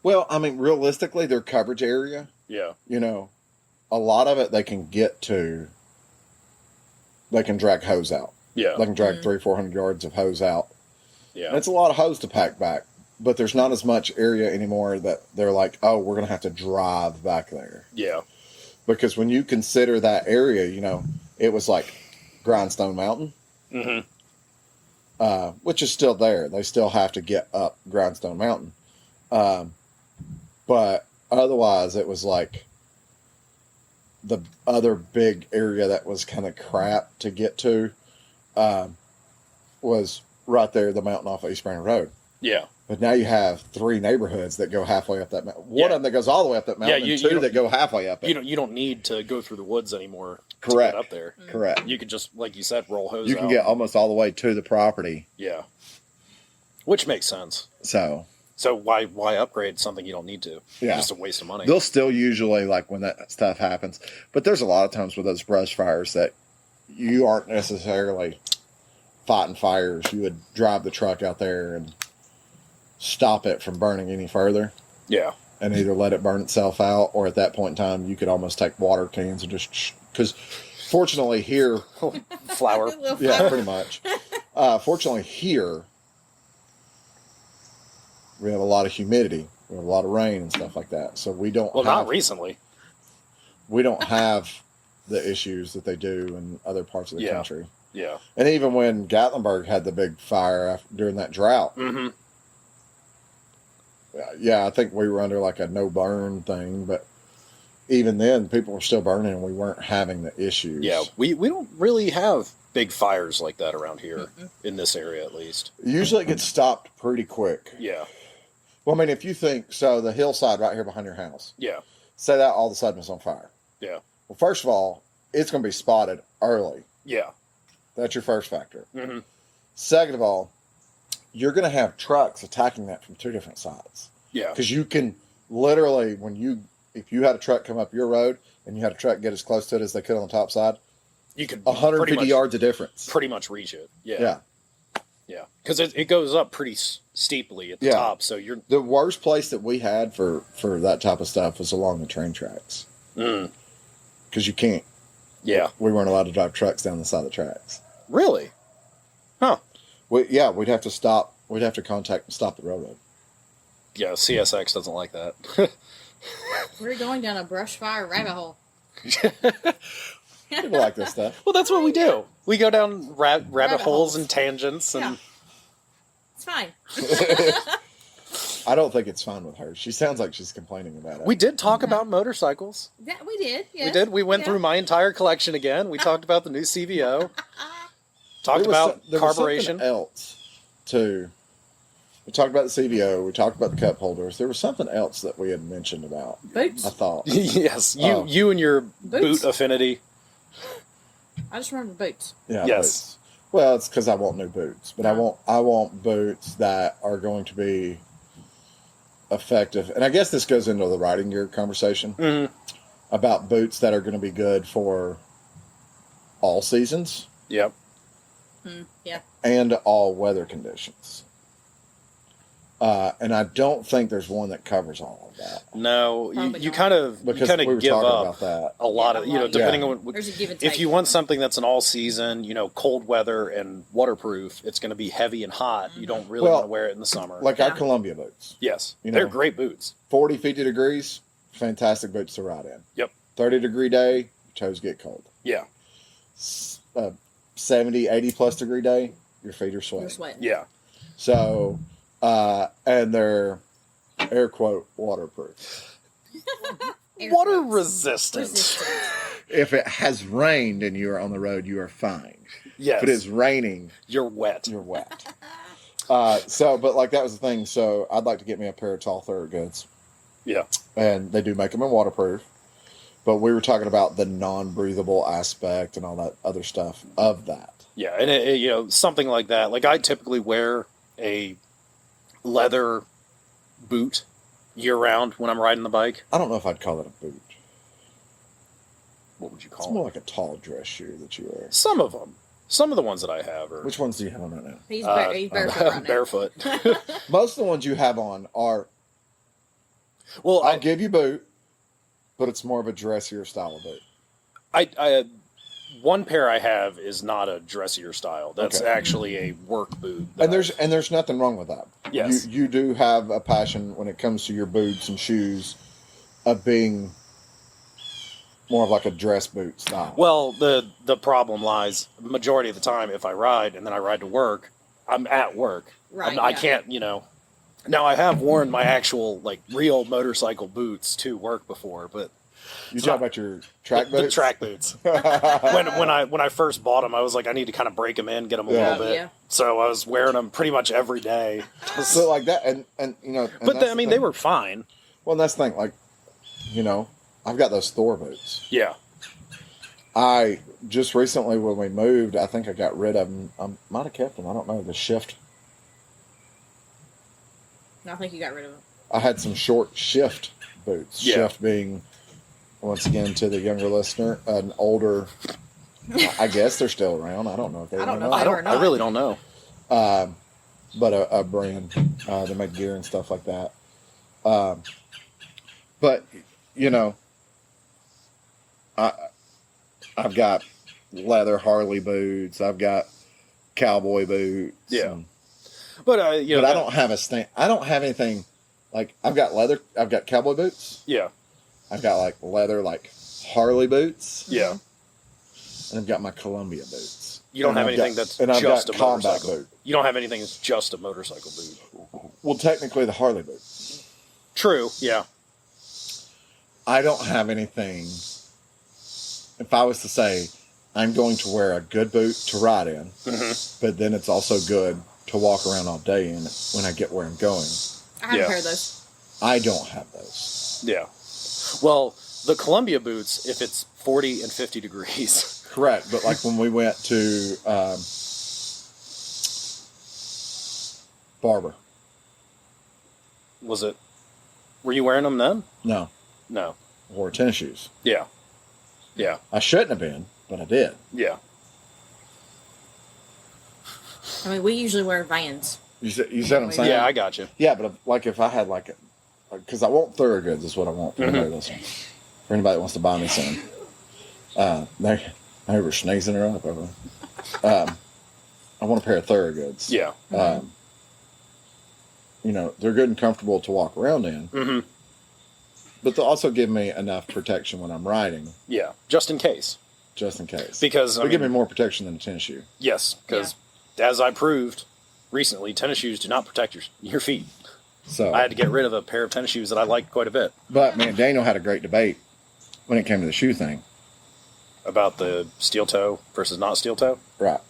Well, I mean, realistically, their coverage area, a lot of it they can get to. They can drag hose out. Yeah. They can drag 300-400 yards of hose out. Yeah. And it's a lot of hose to pack back, but there's not as much area anymore that they're like, oh, we're going to have to drive back there. Yeah. Because when you consider that area, it was like Grindstone Mountain. Mm-hmm. Which is still there. They still have to get up Grindstone Mountain. But otherwise, it was like the other big area that was kind of crap to get to was right there, the mountain off of East Brandon Road. Yeah. But now you have 3 neighborhoods that go halfway up that mountain. One of them that goes all the way up that mountain, and 2 that go halfway up it. You don't need to go through the woods anymore. Correct. To get up there. Correct. You could just, like you said, roll hose. You can get almost all the way to the property. Yeah. Which makes sense. So why upgrade something you don't need to? Yeah. Just a waste of money. They'll still usually, like, when that stuff happens. But there's a lot of times with those brush fires that you aren't necessarily fighting fires. You would drive the truck out there and stop it from burning any further. Yeah. And either let it burn itself out, or at that point in time, you could almost take water cans and just... Because fortunately here... Flour. Yeah, pretty much. Fortunately here, we have a lot of humidity. We have a lot of rain and stuff like that. So we don't not recently. We don't have the issues that they do in other parts of the country. Yeah. And even when Gatlinburg had the big fire during that drought... Mm-hmm. Yeah, I think we were under like a no burn thing, but even then, people were still burning, and we weren't having the issues. Yeah, we don't really have big fires like that around here, in this area at least. Usually it gets stopped pretty quick. Yeah. Well, I mean, if you think, so the hillside right here behind your house, Yeah. say that all of a sudden it's on fire. Yeah. Well, first of all, it's going to be spotted early. Yeah. That's your first factor. Mm-hmm. Second of all, you're going to have trucks attacking that from 2 different sides. Yeah. Because you can literally, if you had a truck come up your road and you had a truck get as close to it as they could on the top side, you could 150 yards of difference. Pretty much reach it. Yeah. Yeah. Yeah. Because it goes up pretty steeply at the top. So the worst place that we had for that type of stuff was along the train tracks. Because you can't. Yeah. We weren't allowed to drive trucks down the side of the tracks. Really? Huh. we'd have to stop. We'd have to contact and stop the railroad. Yeah, CSX doesn't like that. We're going down a brush fire rabbit hole. People like this stuff. Well, that's what we do. We go down rabbit holes and tangents, and it's fine. I don't think it's fine with her. She sounds like she's complaining about it. we did talk about motorcycles. Yeah, we did. Yes. We did. We went through my entire collection again. We talked about the new CVO. Talked about there was carburation. something else too. We talked about the CVO. We talked about the cup holders. There was something else that we had mentioned about. Boots. I thought. Yes, you and your Boots. boot affinity. I just remember boots. Yeah. Yes. Boots. Well, it's because I want new boots, but I want boots that are going to be effective. And I guess this goes into the riding gear conversation about boots that are going to be good for all seasons. Yep. Yeah. And all weather conditions. And I don't think there's one that covers all of that. No, Probably you not. kind of Because give we were talking up about that. a lot of, depending on There's a give and take. if you want something that's an all season, cold weather and waterproof, it's going to be heavy and hot. You don't really want to wear it in the summer. Like our Columbia boots. Yes, You they're know. great boots. 40, 50 degrees, fantastic boots to ride in. Yep. 30-degree day, your toes get cold. Yeah. 70, 80-plus degree day, your feet are You're sweating. sweating. Yeah. So, and they're, air quote, waterproof. Air Water quotes. resistant. If it has rained and you are on the road, you are fine. Yes. If it is raining, You're wet. you're wet. But like that was the thing. So I'd like to get me a pair of tall Thorogoods. Yeah. And they do make them in waterproof. But we were talking about the non-breathable aspect and all that other stuff of that. Yeah, and something like that. Like I typically wear a leather boot year round when I'm riding the bike. I don't know if I'd call it a boot. What would you It's call more it? like a tall dress shoe that you wear. Some of them. Some of the ones that I have are Which ones do you have on right now? He's barefoot right now. barefoot. Most of the ones you have on are, Well, I'll give you boot, but it's more of a dressier style of boot. I one pair I have is not a dressier style. That's Okay. actually a work boot. And there's nothing wrong with that. Yes. You do have a passion when it comes to your boots and shoes of being more of like a dress boot style. Well, the problem lies majority of the time if I ride and then I ride to work, I'm at work. Right, I yeah. can't, Now I have worn my actual real motorcycle boots to work before, but You talk about your track the boots? track boots. when I first bought them, I was like, I need to kind of break them in, get them a Yeah. little bit. Yeah. So I was wearing them pretty much every day. So like that, and But they were fine. Well, and that's the thing, like, I've got those Thor boots. Yeah. I just recently, when we moved, I think I got rid of them. I might have kept them. I don't know. The shift. I think you got rid of it. I had some short shift boots. Yeah. Shift being, once again, to the younger listener, an older. I guess they're still around. I don't know if they I don't are know not. if they were or not. I really don't know. But a brand that make gear and stuff like that. But I've got leather Harley boots. I've got cowboy boots. Yeah. and- But but I don't have I don't have anything like I've got leather. I've got cowboy boots. Yeah. I've got like leather Harley boots. Yeah. And I've got my Columbia boots. You don't And have I've anything got- that's and I've just got a combat motorcycle boot. You don't have anything that's just a motorcycle boot. Well, technically the Harley boot. True. Yeah. I don't have anything. If I was to say, I'm going to wear a good boot to ride in, but then it's also good to walk around all day in when I get where I'm going. I have Yeah. a pair of those. I don't have those. Yeah. Well, the Columbia boots, if it's 40 and 50 degrees. Correct, but like when we went to Barber. Were you wearing them then? No, No. I wore tennis shoes. Yeah. Yeah. I shouldn't have been, but I did. Yeah. I mean, we usually wear Vans. You said what I'm saying? Yeah, I got you. Yeah, but if I had because I want Thorogoods is what I want for anybody listening. For anybody that wants to buy me some. They were sneezing her up over there. I want a pair of Thorogoods. Yeah. You know, they're good and comfortable to walk around in. Mm-hmm. But they'll also give me enough protection when I'm riding. Yeah, just in case. Just in case. Because they give me more protection than a tennis shoe. Yes, because as I proved recently, tennis shoes do not protect your feet. So I had to get rid of a pair of tennis shoes that I liked quite a bit. But me and Daniel had a great debate when it came to the shoe thing. About the steel toe versus not steel toe? Right.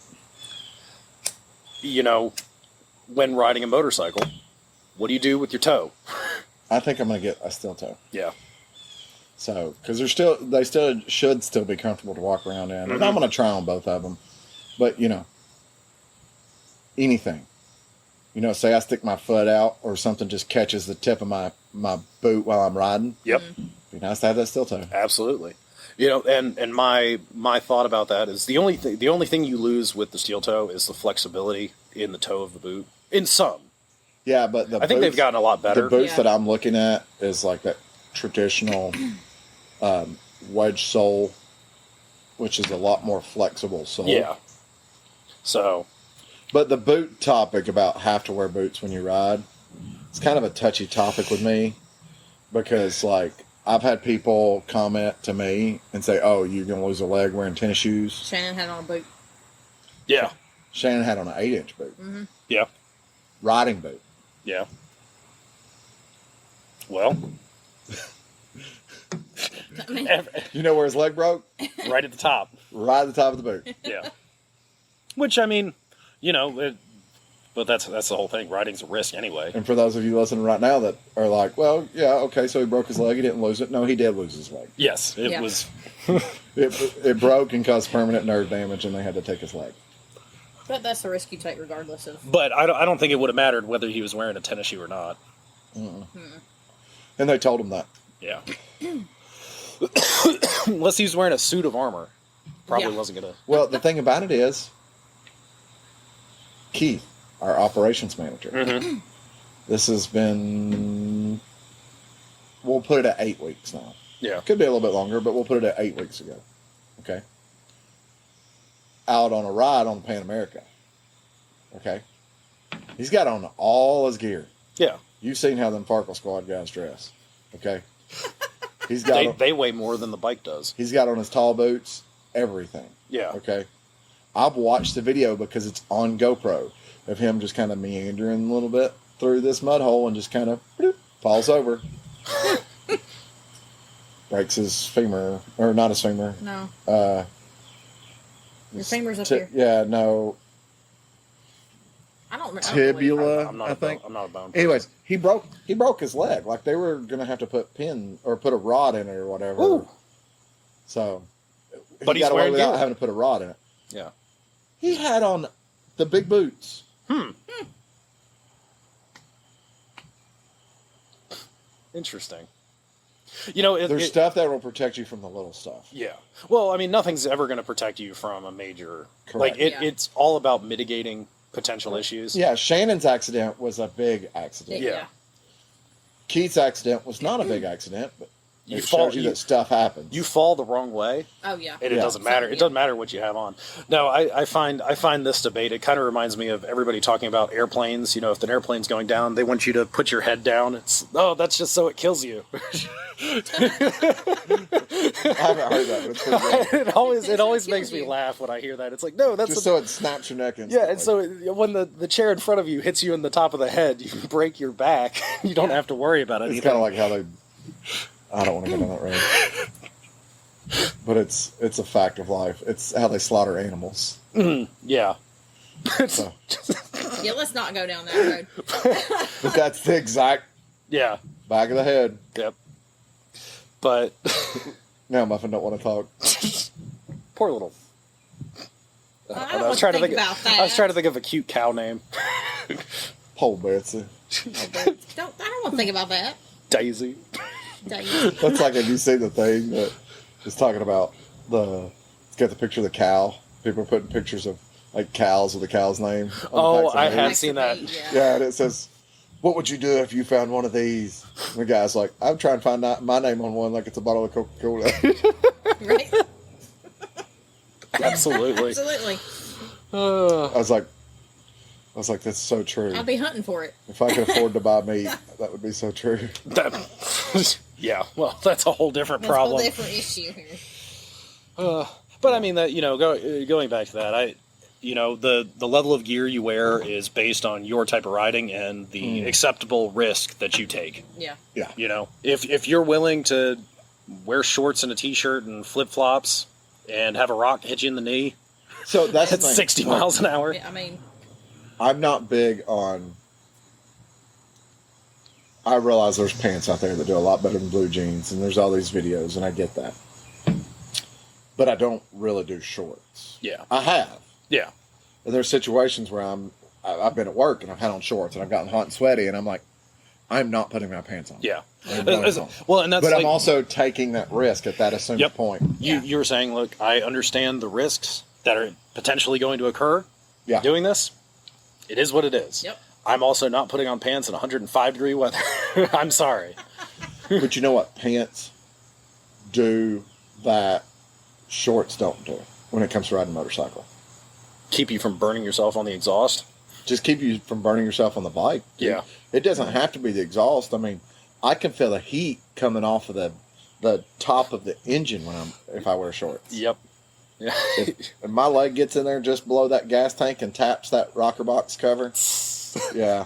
You know, when riding a motorcycle, what do you do with your toe? I think I'm going to get a steel toe. Yeah. So, because they still should still be comfortable to walk around in. And I'm going to try on both of them. But, you know, anything. You know, say I stick my foot out or something just catches the tip of my boot while I'm riding. Yep. It'd be nice to have that steel toe. Absolutely. You know, and my thought about that is the only thing you lose with the steel toe is the flexibility in the toe of the boot. In some. Yeah, but I think they've gotten a lot better. The boots that I'm looking at is like that traditional wedge sole, which is a lot more flexible sole. Yeah. So. But the boot topic about have to wear boots when you ride, it's kind of a touchy topic with me because, like, I've had people comment to me and say, "Oh, you're going to lose a leg wearing tennis shoes." Shannon had on a boot. Yeah. Shannon had on an 8-inch boot. Mm-hmm. Yeah. Riding boot. Yeah. Well. I mean, You know where his leg broke? Right at the top. Right at the top of the boot. Yeah. Which, I mean, you know, but that's the whole thing. Riding's a risk anyway. And for those of you listening right now that are like, well, yeah, okay, so he broke his leg, he didn't lose it. No, he did lose his leg. Yes, it was. It broke and caused permanent nerve damage, and they had to take his leg. but that's a risk you take regardless of. But I don't think it would have mattered whether he was wearing a tennis shoe or not. And they told him that. Yeah. Unless he was wearing a suit of armor. Probably wasn't going to. Well, the thing about it is, Keith, our operations manager, this has been, we'll put it at 8 weeks now. Yeah. Could be a little bit longer, but we'll put it at 8 weeks ago. Okay. Out on a ride on Pan America. Okay. He's got on all his gear. Yeah. You've seen how them Farkle Squad guys dress. Okay. He's got they weigh more than the bike does. He's got on his tall boots, everything. Yeah. Okay. I've watched the video because it's on GoPro of him just kind of meandering a little bit through this mud hole and just kind of falls over. Breaks his femur, or not his femur. No. Your femur's up here. Yeah, no. I don't remember. Tibula, I'm not I think. I'm not a bone. Anyways, he broke his leg. Like they were gonna have to put a rod in it or whatever. Ooh. So, But he he's got away wearing without gear. having to put a rod in it. Yeah. He had on the big boots. Interesting. You know, There's stuff that will protect you from the little stuff. Yeah. Well, I mean, nothing's ever going to protect you from a major. Correct. Like it's all about mitigating potential issues. Yeah, Shannon's accident was a big accident. Yeah. Keith's accident was not a big accident, but You it fall- shows you you- that stuff happens. You fall the wrong way, Oh yeah. and it doesn't matter. It doesn't matter what you have on. No, I find this debate. It kind of reminds me of everybody talking about airplanes. You know, if an airplane's going down, they want you to put your head down. That's just so it kills you. I haven't heard that, but it's pretty good. it always makes me laugh when I hear that. It's like, no, that's Just so it snaps your neck yeah, and so when the chair in front of you hits you in the top of the head, you break your back. You don't have to worry about it. It's kind of like how they. I don't want to go down that road, but it's a fact of life. It's how they slaughter animals. Yeah. So, Yeah, let's not go down that road. but that's the exact Yeah. back of the head. Yep. But Now Muffin don't want to talk. poor little. I don't want to think about that. I was trying to think of a cute cow name. Poor Betsy. I don't want to think about that. Daisy. That's like, have you seen the thing that is talking about it's got the picture of the cow. People are putting pictures of like cows with the cow's name. Oh, I have. have seen that. Yeah, and it says, "What would you do if you found one of these?" And the guy's like, "I'm trying to find my name on one like it's a bottle of Coca-Cola." Right? Absolutely. Absolutely. I was like, I was like, that's so true. I'll be hunting for it. If I could afford to buy meat, that would be so true. Yeah, well, that's a whole different problem. That's a whole different issue here. But I mean, that going back to that, the level of gear you wear is based on your type of riding and the acceptable risk that you take. Yeah. Yeah. If you're willing to wear shorts and a t-shirt and flip-flops and have a rock hit you in the knee, so that's at 60 miles an hour. I mean, I'm not big on. I realize there's pants out there that do a lot better than blue jeans, and there's all these videos, and I get that. But I don't really do shorts. Yeah. I have. Yeah. And there's situations where I've been at work and I've had on shorts and I've gotten hot and sweaty, and I'm like, I'm not putting my pants on. Yeah. Well, and that's but I'm also taking that risk at that assumed point. You were saying, look, I understand the risks that are potentially going to occur doing this. It is what it is. Yep. I'm also not putting on pants in 105-degree weather. I'm sorry. But you know what pants do that shorts don't do when it comes to riding a motorcycle? Keep you from burning yourself on the exhaust? Just keep you from burning yourself on the bike. Dude. Yeah. It doesn't have to be the exhaust. I mean, I can feel the heat coming off of the top of the engine if I wear shorts. Yep. Yeah. If my leg gets in there just below that gas tank and taps that rocker box cover. Yeah.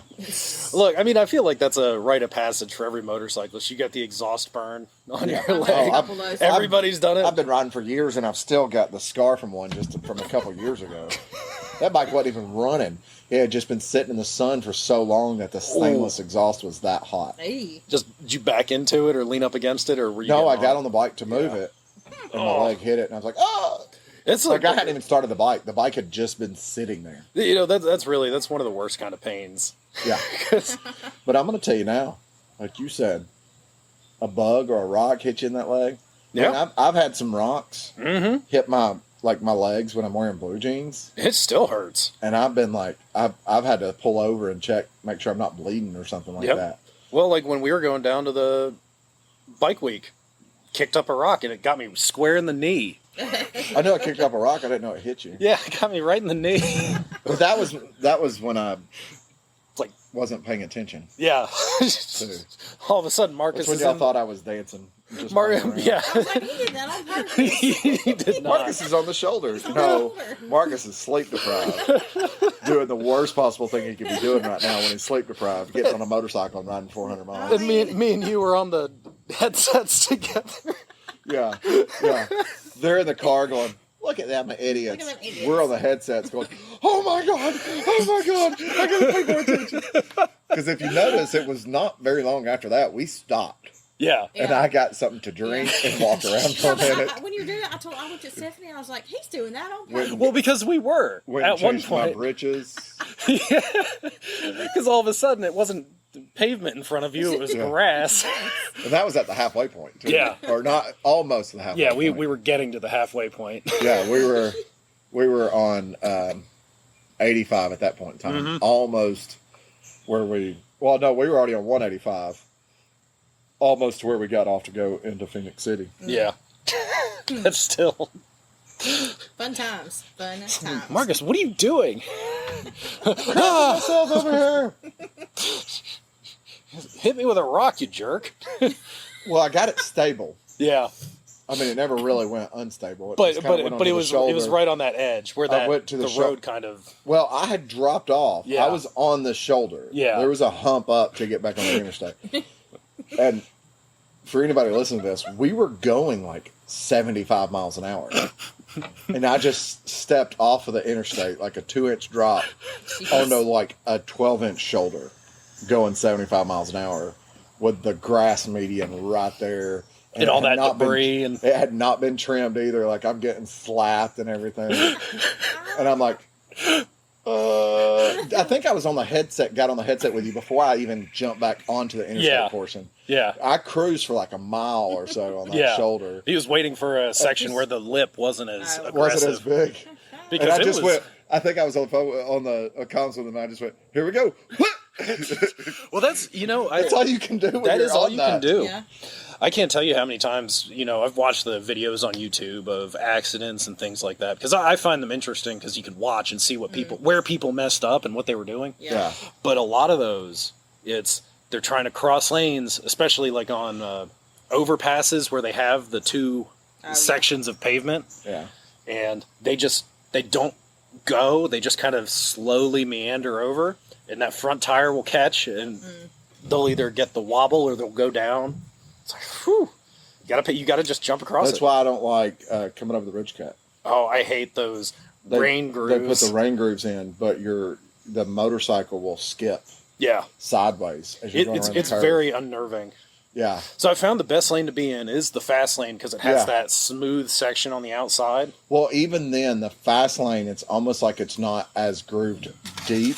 Look, I mean, I feel like that's a rite of passage for every motorcyclist. You got the exhaust burn on your leg. Everybody's done it. I've been riding for years, and I've still got the scar from one from a couple years ago. That bike wasn't even running. It had just been sitting in the sun for so long that the stainless exhaust was that hot. Hey. Did you back into it or lean up against it, or were you? No, I got on the bike to move it, and my leg hit it, and I was like, oh! It's like I hadn't even started the bike. The bike had just been sitting there. That's one of the worst kind of pains. Yeah. But I'm going to tell you now, like you said, a bug or a rock hit you in that leg. Yeah. I mean, I've had some rocks hit my legs when I'm wearing blue jeans. It still hurts. And I've been like, I've had to pull over and make sure I'm not bleeding or something like that. Well, like when we were going down to the bike week, kicked up a rock and it got me square in the knee. I know it kicked up a rock. I didn't know it hit you. Yeah, it got me right in the knee. But that was when I wasn't paying attention. Yeah. All of a sudden, Marcus. That's when y'all thought I was dancing. Yeah. I was like, he did that on purpose. He did not. Marcus is on the shoulder. No, Marcus is sleep deprived, doing the worst possible thing he could be doing right now when he's sleep deprived, getting on a motorcycle and riding 400 miles. And me and you were on the headsets together. Yeah. They're in the car going, look at them idiots. We're on the headsets going, oh my God, I gotta pay more attention. Because if you notice, it was not very long after that, we stopped. Yeah. And I got something to drink and walk around for a minute. When you were doing that, I looked at Stephanie and I was like, he's doing that on purpose. Well, because we were at one point. My britches. Yeah. Because all of a sudden it wasn't pavement in front of you, it was grass. And that was at the halfway point, too. Yeah. Or not, almost the halfway point. Yeah, we were getting to the halfway point. Yeah, we were on 85 at that point in time. Almost where we were already on 185. Almost where we got off to go into Phoenix City. Yeah. That's still... Fun times. Marcus, what are you doing? myself over here. Hit me with a rock, you jerk. Well, I got it stable. Yeah. I mean, it never really went unstable. But it was right on that edge where that went to the road kind of... Well, I had dropped off. Yeah. I was on the shoulder. Yeah. There was a hump up to get back on the interstate. And for anybody listening to this, we were going like 75 miles an hour. And I just stepped off of the interstate, like a 2-inch drop, onto like a 12-inch shoulder, going 75 miles an hour with the grass median right there. And all that debris. It had not been trimmed either. Like, I'm getting slapped and everything. And I'm like, I think I was on the headset, got on the headset with you before I even jumped back onto the interstate portion. Yeah. I cruised for like a mile or so on that shoulder. He was waiting for a section where the lip wasn't as aggressive. Wasn't as big. Because I think I was on the comms with him, and I just went, here we go. Well, that's That's all you can do. That is all you can do. Yeah. I can't tell you how many times, I've watched the videos on YouTube of accidents and things like that because I find them interesting because you can watch and see what where people messed up and what they were doing. Yeah. But a lot of those, they're trying to cross lanes, especially like on overpasses where they have the two sections of pavement. Yeah. And they don't go. They just kind of slowly meander over, and that front tire will catch, and they'll either get the wobble or they'll go down. It's like, whew. You gotta just jump across That's it. why I don't like coming over the ridge cut. Oh, I hate those rain grooves. They put the rain grooves in, but the motorcycle will skip sideways as you're going around the It's curve. very unnerving. Yeah. So I found the best lane to be in is the fast lane because it has that smooth section on the outside. Well, even then, the fast lane, it's almost like it's not as grooved deep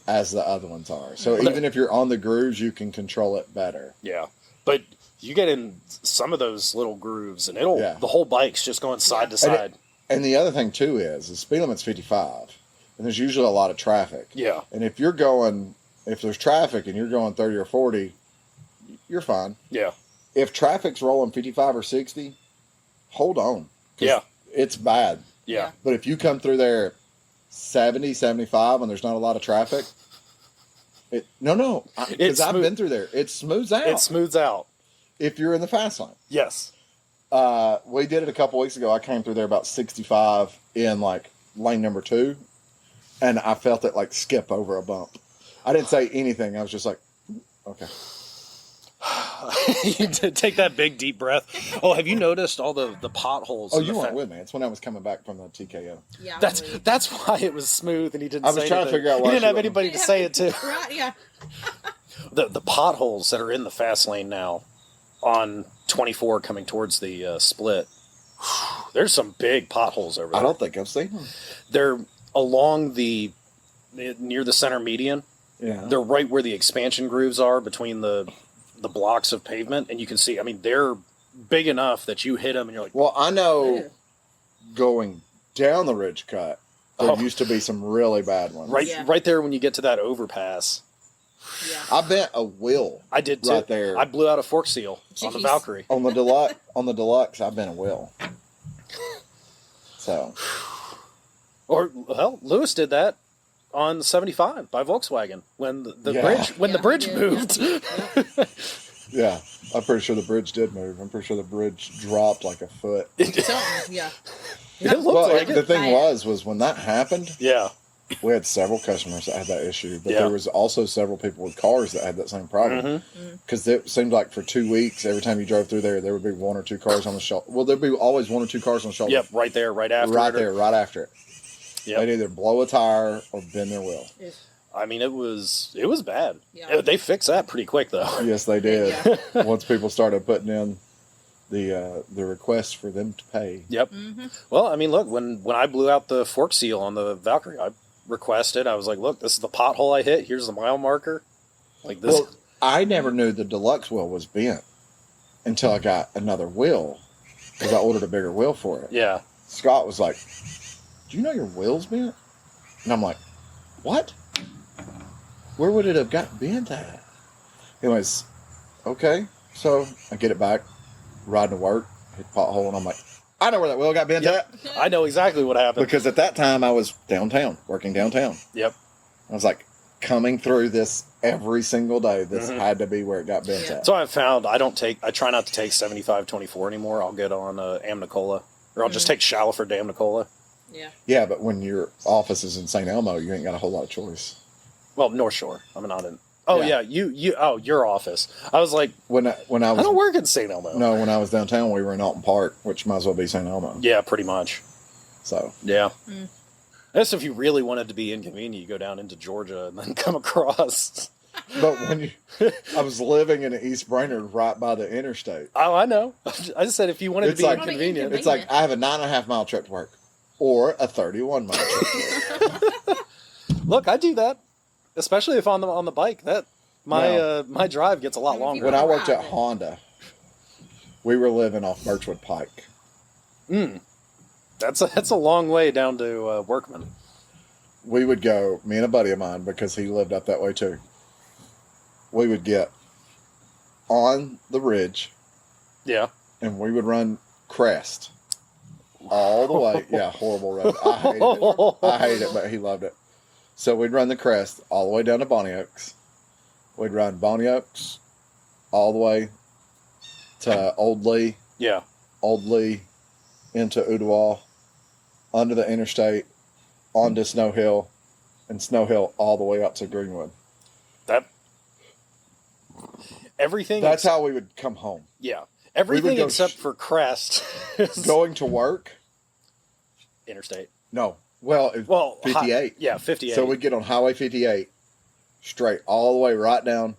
as the other ones are. So even if you're on the grooves, you can control it better. Yeah. But you get in some of those little grooves and the whole bike's just going side to side. And the other thing, too, is the speed limit's 55. And there's usually a lot of traffic. Yeah. And if there's traffic and you're going 30 or 40, you're fine. Yeah. If traffic's rolling 55 or 60, hold on. Yeah. It's bad. Yeah. But if you come through there 70, 75 and there's not a lot of traffic, because I've been through there. It smooths out. It smooths out. If you're in the fast lane. Yes. We did it a couple weeks ago. I came through there about 65 in like lane number 2, and I felt it like skip over a bump. I didn't say anything. I was just like, okay. You take that big deep breath. Oh, have you noticed all the potholes? Oh, you weren't with me. It's when I was coming back from the TKO. Yeah. That's why it was smooth, and he didn't. I was trying to figure out why he didn't have anybody to say it to. Right. Yeah. The potholes that are in the fast lane now on 24 coming towards the split. There's some big potholes over there. I don't think I've seen them. They're along near the center median. Yeah. They're right where the expansion grooves are between the blocks of pavement, and you can see, they're big enough that you hit them and you're like... Well, I know going down the ridge cut, there used to be some really bad ones. Right there when you get to that overpass. Yeah. I bent a wheel. I did too. Right there. I blew out a fork seal on the Valkyrie. On the deluxe, I bent a wheel. So... Lewis did that on 75 by Volkswagen when the bridge moved. Yeah, I'm pretty sure the bridge did move. I'm pretty sure the bridge dropped like a foot. Yeah. It looked like the thing was when that happened. Yeah. We had several customers that had that issue, but there was also several people with cars that had that same problem. Because it seemed like for 2 weeks, every time you drove through there would be 1 or 2 cars on the shoulder. Well, there'd be always 1 or 2 cars on the shoulder. Yep, right there, right after right after it. Yep. They'd either blow a tire or bend their wheel. It was bad. Yeah. They fixed that pretty quick, though. Yes, they did. Once people started putting in the request for them to pay. Yep. Mm-hmm. Well, look, when I blew out the fork seal on the Valkyrie, I requested. I was like, look, this is the pothole I hit. Here's the mile marker. Like this. Well, I never knew the deluxe wheel was bent until I got another wheel because I ordered a bigger wheel for it. Yeah. Scott was like, "Do you know your wheel's bent?" And I'm like, "What? Where would it have got bent at?" Anyways, okay. So I get it back, riding to work, hit the pothole, and I'm like, I know where that wheel got bent at. I know exactly what happened. Because at that time I was downtown, working downtown. Yep. I was like, coming through this every single day, this had to be where it got bent at. So I found I try not to take 75-24 anymore. I'll get on Amnicola, or I'll just take Shaliford to Amnicola. Yeah. Yeah, but when your office is in St. Elmo, you ain't got a whole lot of choice. Well, North Shore. I'm not in. Oh yeah, your office. I was like, when I was, I don't work in St. Elmo. No, when I was downtown, we were in Alton Park, which might as well be St. Elmo. Yeah, pretty much. So yeah. That's if you really wanted to be inconvenient, you go down into Georgia and then come across. But I was living in East Brainerd, right by the interstate. Oh, I know. I just said if you wanted to be inconvenient. It's like I have a 9.5 mile trip to work, or a 31 mile trip to work. Look, I do that. Especially if on the bike, my drive gets a lot longer. When I worked at Honda, we were living off Birchwood Pike. That's a long way down to Workman. We would go, me and a buddy of mine, because he lived up that way too. we would get on the ridge. Yeah. And we would run crest all the way. Yeah, horrible road. I hated it. I hated it, but he loved it. So we'd run the crest all the way down to Bonnie Oaks. We'd run Bonnie Oaks all the way to Old Lee. Yeah. Old Lee into Ooltewah, under the interstate, onto Snow Hill, and Snow Hill all the way up to Greenwood. Everything. That's how we would come home. Yeah. Everything except for crest. Going to work. Interstate. No. Well, 58. Yeah, 58. So we'd get on Highway 58, straight all the way right down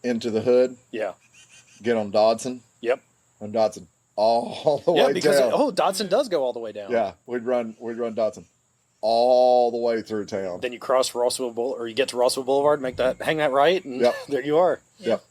into the hood. Yeah. Get on Dodson. Yep. On Dodson. All the way down. Yeah, because Dodson does go all the way down. Yeah, we'd run Dodson all the way through town. Then you cross Rossville Boulevard, or you get to Rossville Boulevard, hang that right, and there you are. Yep.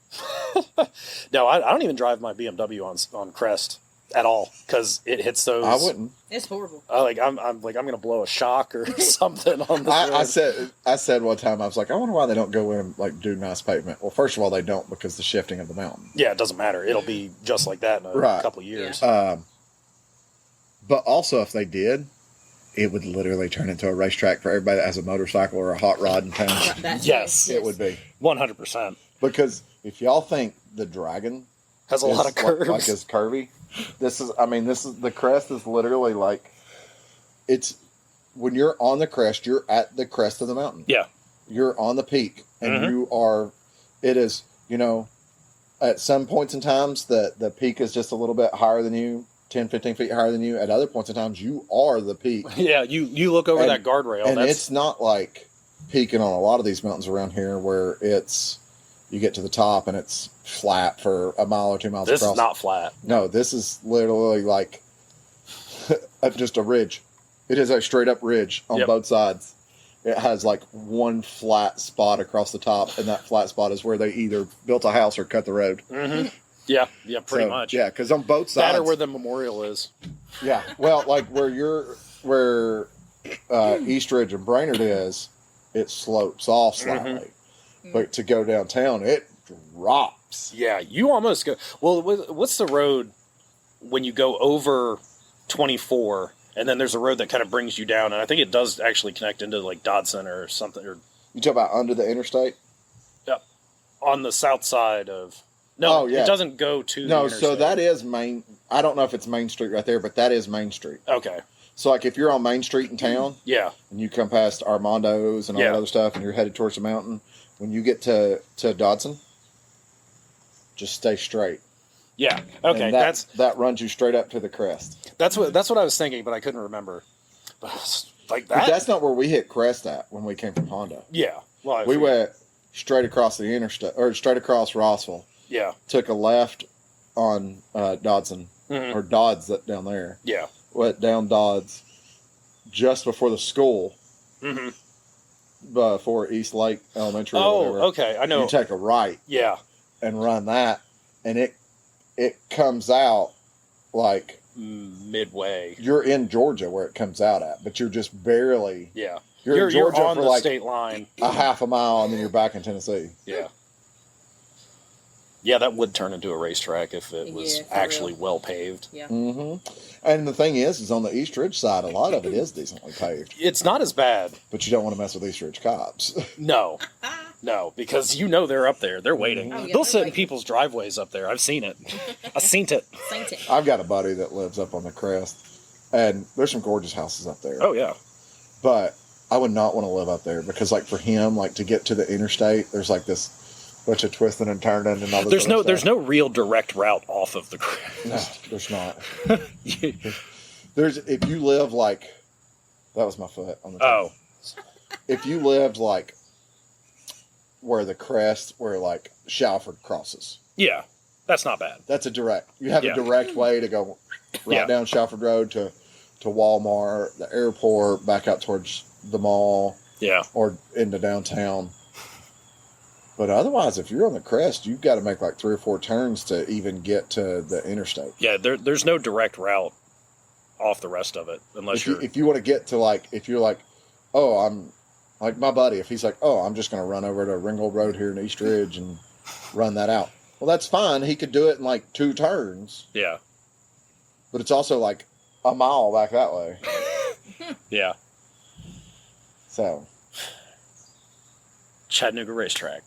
No, I don't even drive my BMW on crest at all because it hits those. I wouldn't. It's horrible. I'm gonna blow a shock or something on the. I said one time, I was like, I wonder why they don't go in and do nice pavement. Well, first of all, they don't, because the shifting of the mountain. Yeah, it doesn't matter. It'll be just like that in a couple of years. Yeah. But also, if they did, it would literally turn into a racetrack for everybody that has a motorcycle or a hot rod in town. Yes, it would be 100%. Because if y'all think the Dragon has a lot of curves, like it's curvy, this is the crest is literally like, it's when you're on the crest, you're at the crest of the mountain. Yeah, you're on the peak, and it is, at some points in times the peak is just a little bit higher than you. 10, 15 feet higher than you. At other points in times, you are the peak. Yeah, you look over that guardrail. And it's not like peaking on a lot of these mountains around here where you get to the top and it's flat for a mile or 2 miles across. This is not flat. No, this is literally like just a ridge. It is a straight up ridge on both sides. It has like one flat spot across the top, and that flat spot is where they either built a house or cut the road. Mm-hmm. Yeah, pretty much. Yeah, because on both sides. That or where the memorial is. Yeah, well, like where East Ridge and Brainerd is, it slopes off slightly. Mm-hmm. But to go downtown, it drops. Yeah, you almost go. Well, what's the road when you go over 24, and then there's a road that kind of brings you down, and I think it does actually connect into like Dodson or something. Or you talk about under the interstate? Yep, on the south side of. No, it doesn't go to the interstate. So that is Main. I don't know if it's Main Street right there, but that is Main Street. Okay. So, like, if you're on Main Street in town, and you come past Armando's and all that other stuff, and you're headed towards the mountain, when you get to Dodson, just stay straight. Yeah. Okay. And that runs you straight up to the crest. That's what I was thinking, but I couldn't remember. But like that. But that's not where we hit crest at when we came from Honda. Yeah. Well, we went straight across the interstate, or straight across Rossville. Yeah. Took a left on Dodson, or Dodds down there. Yeah. Went down Dodds just before the school. Mm-hmm. Before East Lake Elementary. Oh, okay. I know. You take a right. Yeah. And run that, and it comes out like midway. You're in Georgia where it comes out at, but you're just barely. Yeah. You're in Georgia on for the like state line. a half a mile, and then you're back in Tennessee. Yeah. Yeah, that would turn into a racetrack if it was actually well paved. Yeah. Mm-hmm. And the thing is on the East Ridge side, a lot of it is decently paved. It's not as bad. But you don't want to mess with East Ridge cops. No. No, because they're up there. They're waiting. Oh, yeah, they'll sit in people's driveways up there. I've seen it. I've seen it. I've got a buddy that lives up on the crest, and there's some gorgeous houses up there. Oh, yeah. But I would not want to live up there because, like, for him, like, to get to the interstate, there's, like, this bunch of twisting and turning and all this There's no real direct route off of the crest. No, there's not. If you live, like, that was my foot on the top. Oh. If you lived, like, where the crest, where, like, Shalford crosses. Yeah, that's not bad. That's a direct. You have a direct way to go right down Shalford Road to Walmart, the airport, back out towards the mall. Yeah. Or into downtown. But otherwise, if you're on the crest, you've got to make like 3 or 4 turns to even get to the interstate. Yeah, there's no direct route off the rest of it unless if you want to get to, like, if you're like, oh, Like my buddy, if he's like, oh, I'm just going to run over to Ringgold Road here in East Ridge and run that out. Well, that's fine. He could do it in like 2 turns. Yeah. But it's also like a mile back that way. Yeah. So. Chattanooga Racetrack.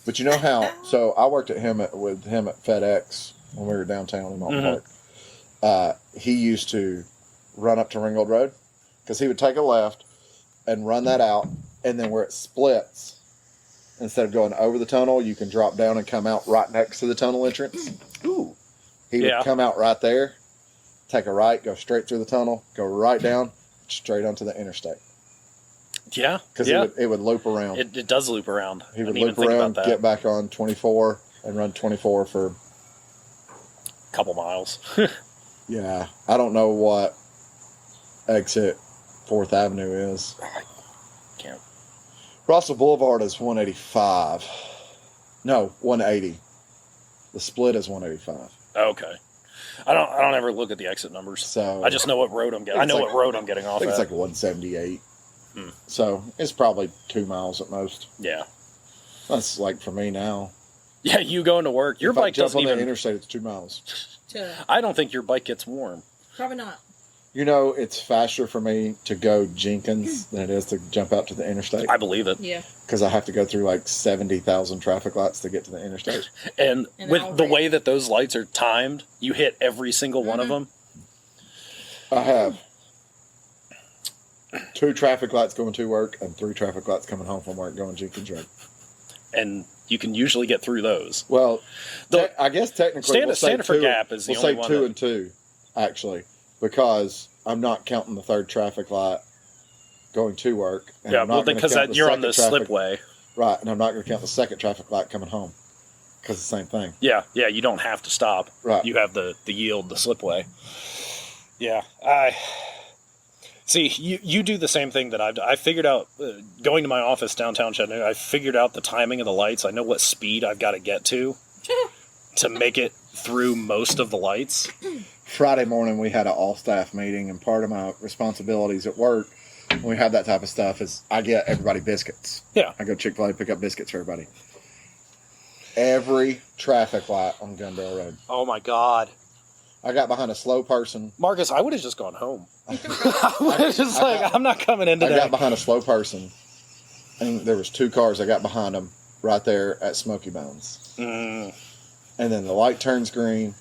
But you know how, so I worked with him at FedEx when we were downtown in Mountain Park. He used to run up to Ringgold Road because he would take a left and run that out, and then where it splits, instead of going over the tunnel, you can drop down and come out right next to the tunnel entrance. Ooh. He would come out right there, take a right, go straight through the tunnel, go right down, straight onto the interstate. Yeah. Because it would loop around. It does loop around. He would loop around, get back on 24, and run 24 for a couple miles. Yeah. I don't know what exit 4th Avenue is. Can't. Russell Boulevard is 185. No, 180. The split is 185. Okay. I don't ever look at the exit numbers. So I just know what road I'm getting. I know what road I'm getting off I think at. it's like 178. So it's probably 2 miles at most. Yeah. That's like for me now. Yeah, you going to work. Your if bike I jump doesn't on even. the interstate, it's 2 miles. I don't think your bike gets warm. Probably not. You know, it's faster for me to go Jenkins than it is to jump out to the interstate. I believe it. Yeah. Because I have to go through like 70,000 traffic lights to get to the interstate. And with the way that those lights are timed, you hit every single one of them. I have 2 traffic lights going to work and 3 traffic lights coming home from work going Jenkins Road. And you can usually get through those. Well, I guess technically Standard Gap is the only one. We'll say 2 and 2, actually, because I'm not counting the 3rd traffic light going to work. And yeah, well, because you're on the slipway. Right, and I'm not going to count the 2nd traffic light coming home because it's the same thing. Yeah, you don't have to stop. Right. You have the yield, the slipway. Yeah, see, you do the same thing that I figured out going to my office downtown Chattanooga. I figured out the timing of the lights. I know what speed I've got to get to make it through most of the lights. Friday morning we had an all-staff meeting, and part of my responsibilities at work when we have that type of stuff is I get everybody biscuits. Yeah. I go Chick-fil-A, pick up biscuits for everybody. Every traffic light on Gun Barrel Road. Oh, my God. I got behind a slow person. Marcus, I would have just gone home. I would have just I'm not coming in today. I got behind a slow person, and there was 2 cars. I got behind them right there at Smoky Bones. And then the light turns green.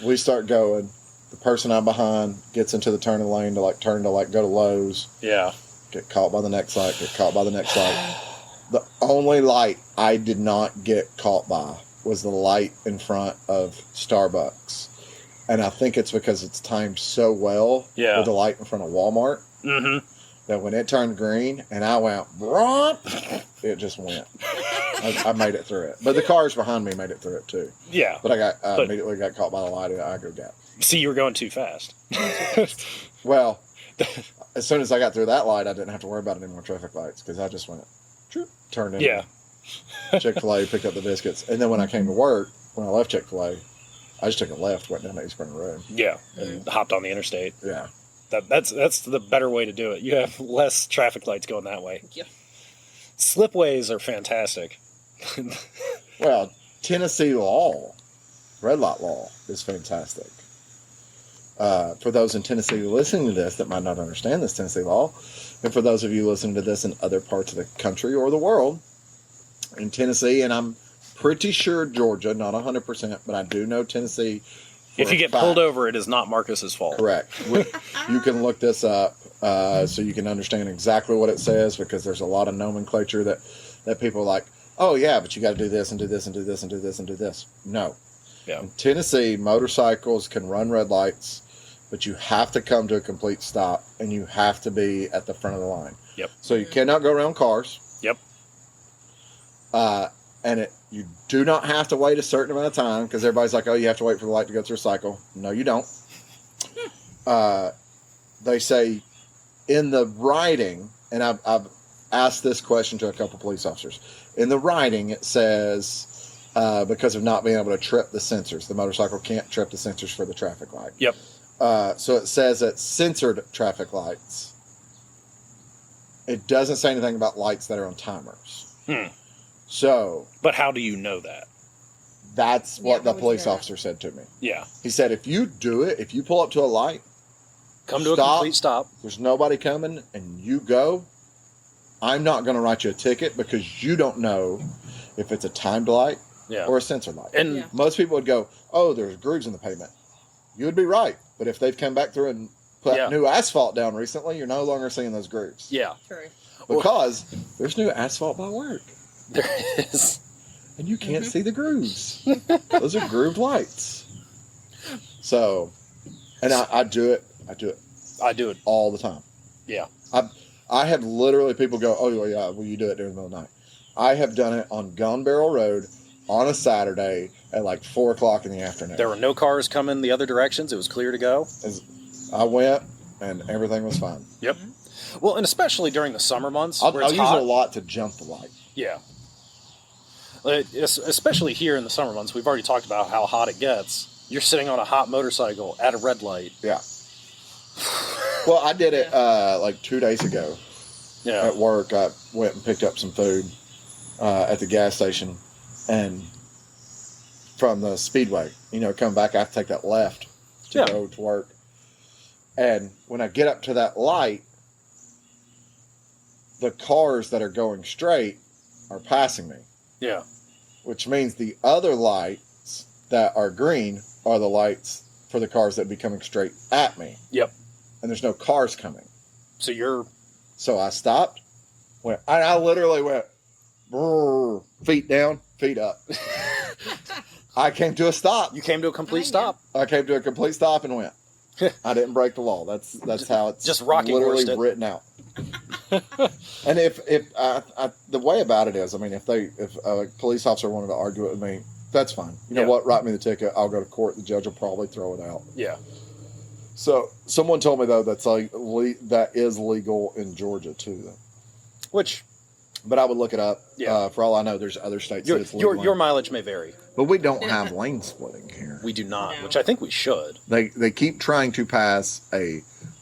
We start going. The person I'm behind gets into the turning lane to go to Lowe's. Yeah. Get caught by the next light. Get caught by the next light. The only light I did not get caught by was the light in front of Starbucks. And I think it's because it's timed so well with the light in front of Walmart that when it turned green and I went, it just went. I made it through it. But the cars behind me made it through it too. Yeah. But I immediately got caught by the light and I go gap. See, you were going too fast. Well, as soon as I got through that light, I didn't have to worry about any more traffic lights because I just went, turned in. Yeah. Chick-fil-A, picked up the biscuits. And then when I came to work, when I left Chick-fil-A, I just took a left, went down to East Spring Road. Yeah, and hopped on the interstate. Yeah. That's the better way to do it. You have less traffic lights going that way. Yeah. Slipways are fantastic. Well, Tennessee law, red light law, is fantastic. For those in Tennessee listening to this that might not understand this Tennessee law, and for those of you listening to this in other parts of the country or the world, in Tennessee, and I'm pretty sure Georgia, not 100%, but I do know Tennessee. If you get pulled over, it is not Marcus's fault. Correct. You can look this up so you can understand exactly what it says, because there's a lot of nomenclature that people are like, oh yeah, but you got to do this and do this and do this and do this and do this. No. Yeah. In Tennessee, motorcycles can run red lights, but you have to come to a complete stop, and you have to be at the front of the line. Yep. So you cannot go around cars. Yep. And you do not have to wait a certain amount of time, because everybody's like, oh, you have to wait for the light to go through a cycle. No, you don't. They say in the writing, and I've asked this question to a couple police officers. In the writing, it says, because of not being able to trip the sensors, the motorcycle can't trip the sensors for the traffic light. Yep. So it says that censored traffic lights It doesn't say anything about lights that are on timers. So... But how do you know that? That's what the police officer said to me. Yeah. He said, if you do it, if you pull up to a light... Come to a complete stop. There's nobody coming, and you go... I'm not going to write you a ticket because you don't know if it's a timed light or a sensor light. And most people would go, oh, there's grooves in the pavement. You would be right. But if they've come back through and put new asphalt down recently, you're no longer seeing those grooves. Yeah. True. Because there's new asphalt by work. There is. And you can't see the grooves. Those are grooved lights. So, and I do it. I do it all the time. Yeah. I have literally people go, oh, yeah, well, you do it during the middle of the night. I have done it on Gun Barrel Road on a Saturday at like 4 o'clock in the afternoon. There were no cars coming the other directions. It was clear to go. I went, and everything was fine. Yep. Well, and especially during the summer months. I'll use it a lot to jump the light. Yeah. Especially here in the summer months. We've already talked about how hot it gets. You're sitting on a hot motorcycle at a red light. Yeah. Well, I did it like 2 days ago. Yeah. At work, I went and picked up some food at the gas station, and from the Speedway, come back, I have to take that left to go to work. And when I get up to that light, the cars that are going straight are passing me. Yeah. Which means the other lights that are green are the lights for the cars that would be coming straight at me. Yep. And there's no cars coming. So I stopped. I literally went, brrr, feet down, feet up. I came to a stop. You came to a complete stop. I came to a complete stop and went. I didn't break the law. That's how it's just rocking literally written out. And if the way about it is, I mean, if a police officer wanted to argue it with me, that's fine. You know what? Write me the ticket. I'll go to court. The judge will probably throw it out. Yeah. So someone told me though that is legal in Georgia too, though. But I would look it up. Yeah. For all I know, there's other states that it's legal. Your mileage may vary. But we don't have lane splitting here. We do not, which I think we should. They keep trying to pass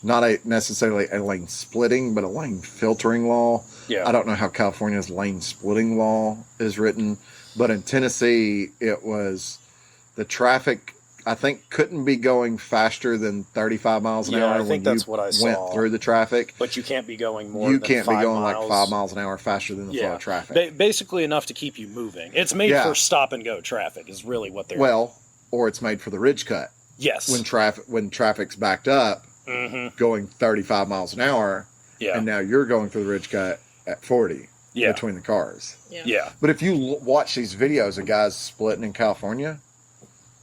not necessarily a lane splitting, but a lane filtering law. Yeah. I don't know how California's lane splitting law is written, but in Tennessee, it was the traffic, I think, couldn't be going faster than 35 miles an hour. I think that's what I saw. Went through the traffic. But you can't be going more than 5 miles. You can't be going like 5 miles an hour faster than the flow of traffic. Basically enough to keep you moving. It's made for stop and go traffic is really what they're or it's made for the ridge cut. Yes. When traffic's backed up, going 35 miles an hour, and now you're going for the ridge cut at 40 between the cars. Yeah. But if you watch these videos of guys splitting in California,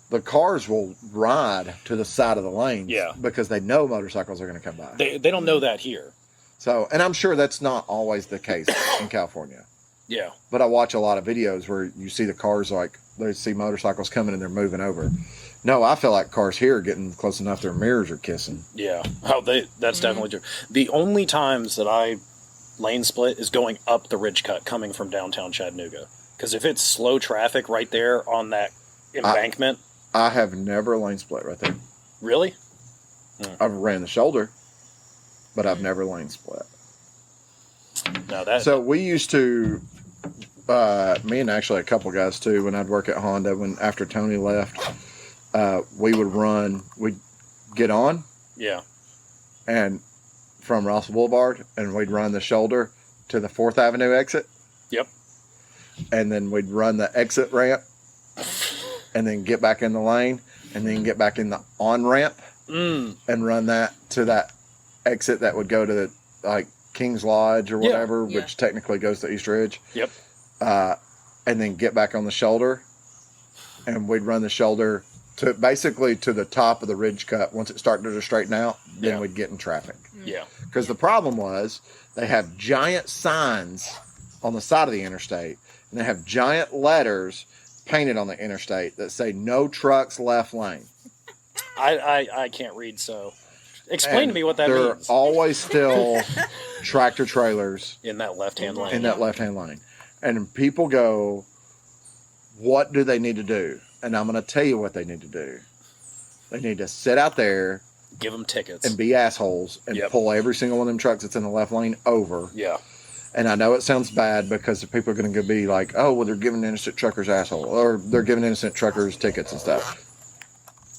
the cars will ride to the side of the lanes because they know motorcycles are going to come by. They don't know that here. So, and I'm sure that's not always the case in California. Yeah. But I watch a lot of videos where you see the cars they see motorcycles coming and they're moving over. No, I feel like cars here are getting close enough their mirrors are kissing. Yeah. That's definitely true. The only times that I lane split is going up the ridge cut coming from downtown Chattanooga. Because if it's slow traffic right there on that embankment... I have never lane split right there. Really? I've ran the shoulder, but I've never lane split. So we used to, me and actually a couple guys too, when I'd work at Honda, after Tony left, we'd get on. Yeah. And from Russell Boulevard, and we'd run the shoulder to the 4th Avenue exit. Yep. And then we'd run the exit ramp. And then get back in the lane, and then get back in the on-ramp, and run that to that exit that would go to King's Lodge or whatever, which technically goes to East Ridge. Yep. And then get back on the shoulder, and we'd run the shoulder to basically to the top of the ridge cut. Once it started to straighten out, then we'd get in traffic. Yeah. Because the problem was they have giant signs on the side of the interstate, and they have giant letters painted on the interstate that say no trucks left lane. I can't read, so explain to me what that means. There are always still tractor trailers in that left-hand lane. In that left-hand lane. And people go, what do they need to do? And I'm going to tell you what they need to do. They need to sit out there Give them tickets. and be assholes and pull every single one of them trucks that's in the left lane over. Yeah. And I know it sounds bad because the people are going to be like, oh, well, they're giving innocent truckers asshole, or they're giving innocent truckers tickets and stuff.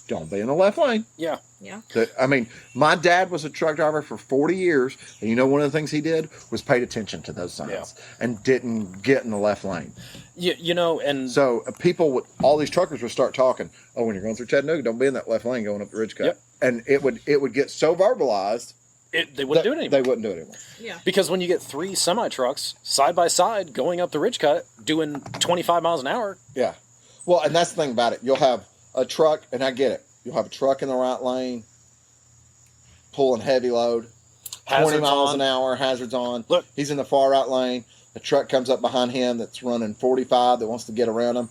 Don't be in the left lane. Yeah. Yeah. I mean, my dad was a truck driver for 40 years, and you know one of the things he did was paid attention to those signs and didn't get in the left lane. You know, and... So all these truckers would start talking, oh, when you're going through Chattanooga, don't be in that left lane going up the ridge cut. Yep. And it would get so verbalized... they wouldn't do it anymore. They wouldn't do it anymore. Yeah. Because when you get 3 semi-trucks side by side going up the ridge cut, doing 25 miles an hour... Yeah. Well, and that's the thing about it. You'll have a truck, and I get it. You'll have a truck in the right lane, pulling heavy load, 20 miles an hour, hazards on. Look. He's in the far right lane. A truck comes up behind him that's running 45 that wants to get around him,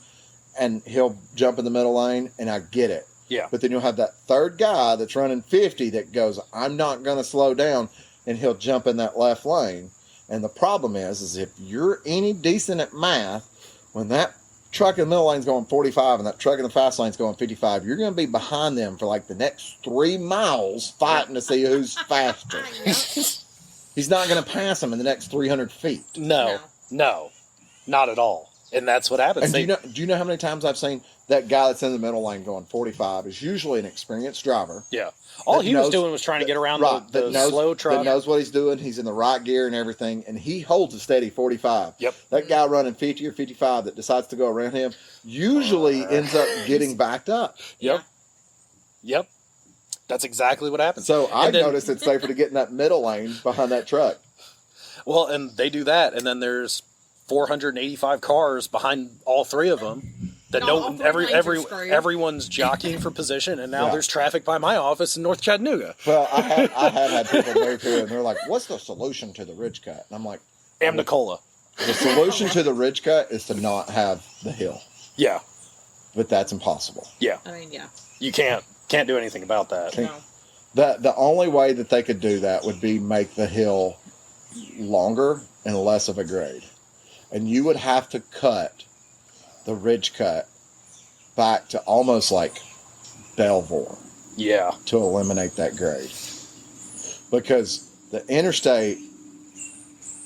and he'll jump in the middle lane, and I get it. Yeah. But then you'll have that third guy that's running 50 that goes, I'm not going to slow down, and he'll jump in that left lane. And the problem is if you're any decent at math, when that truck in the middle lane's going 45 and that truck in the fast lane's going 55, you're going to be behind them for like the next 3 miles fighting to see who's faster. He's not going to pass them in the next 300 feet. No, not at all. And that's what happens. And do you know how many times I've seen that guy that's in the middle lane going 45 is usually an experienced driver. Yeah. All he was doing was trying to get around the slow truck. That knows what he's doing. He's in the right gear and everything, and he holds a steady 45. Yep. That guy running 50 or 55 that decides to go around him usually ends up getting backed up. Yep. That's exactly what happens. So I noticed it's safer to get in that middle lane behind that truck. Well, and they do that, and then there's 485 cars behind all 3 of them. That everyone's jockeying for position, and now there's traffic by my office in North Chattanooga. Well, I have had people move here, and they're like, "What's the solution to the ridge cut?" And I'm like, Amnicola. The solution to the ridge cut is to not have the hill. Yeah, but that's impossible. Yeah, I mean, yeah, you can't do anything about that. No. The only way that they could do that would be make the hill longer and less of a grade, and you would have to cut the ridge cut back to almost like Belvoir. Yeah. To eliminate that grade. Because the interstate,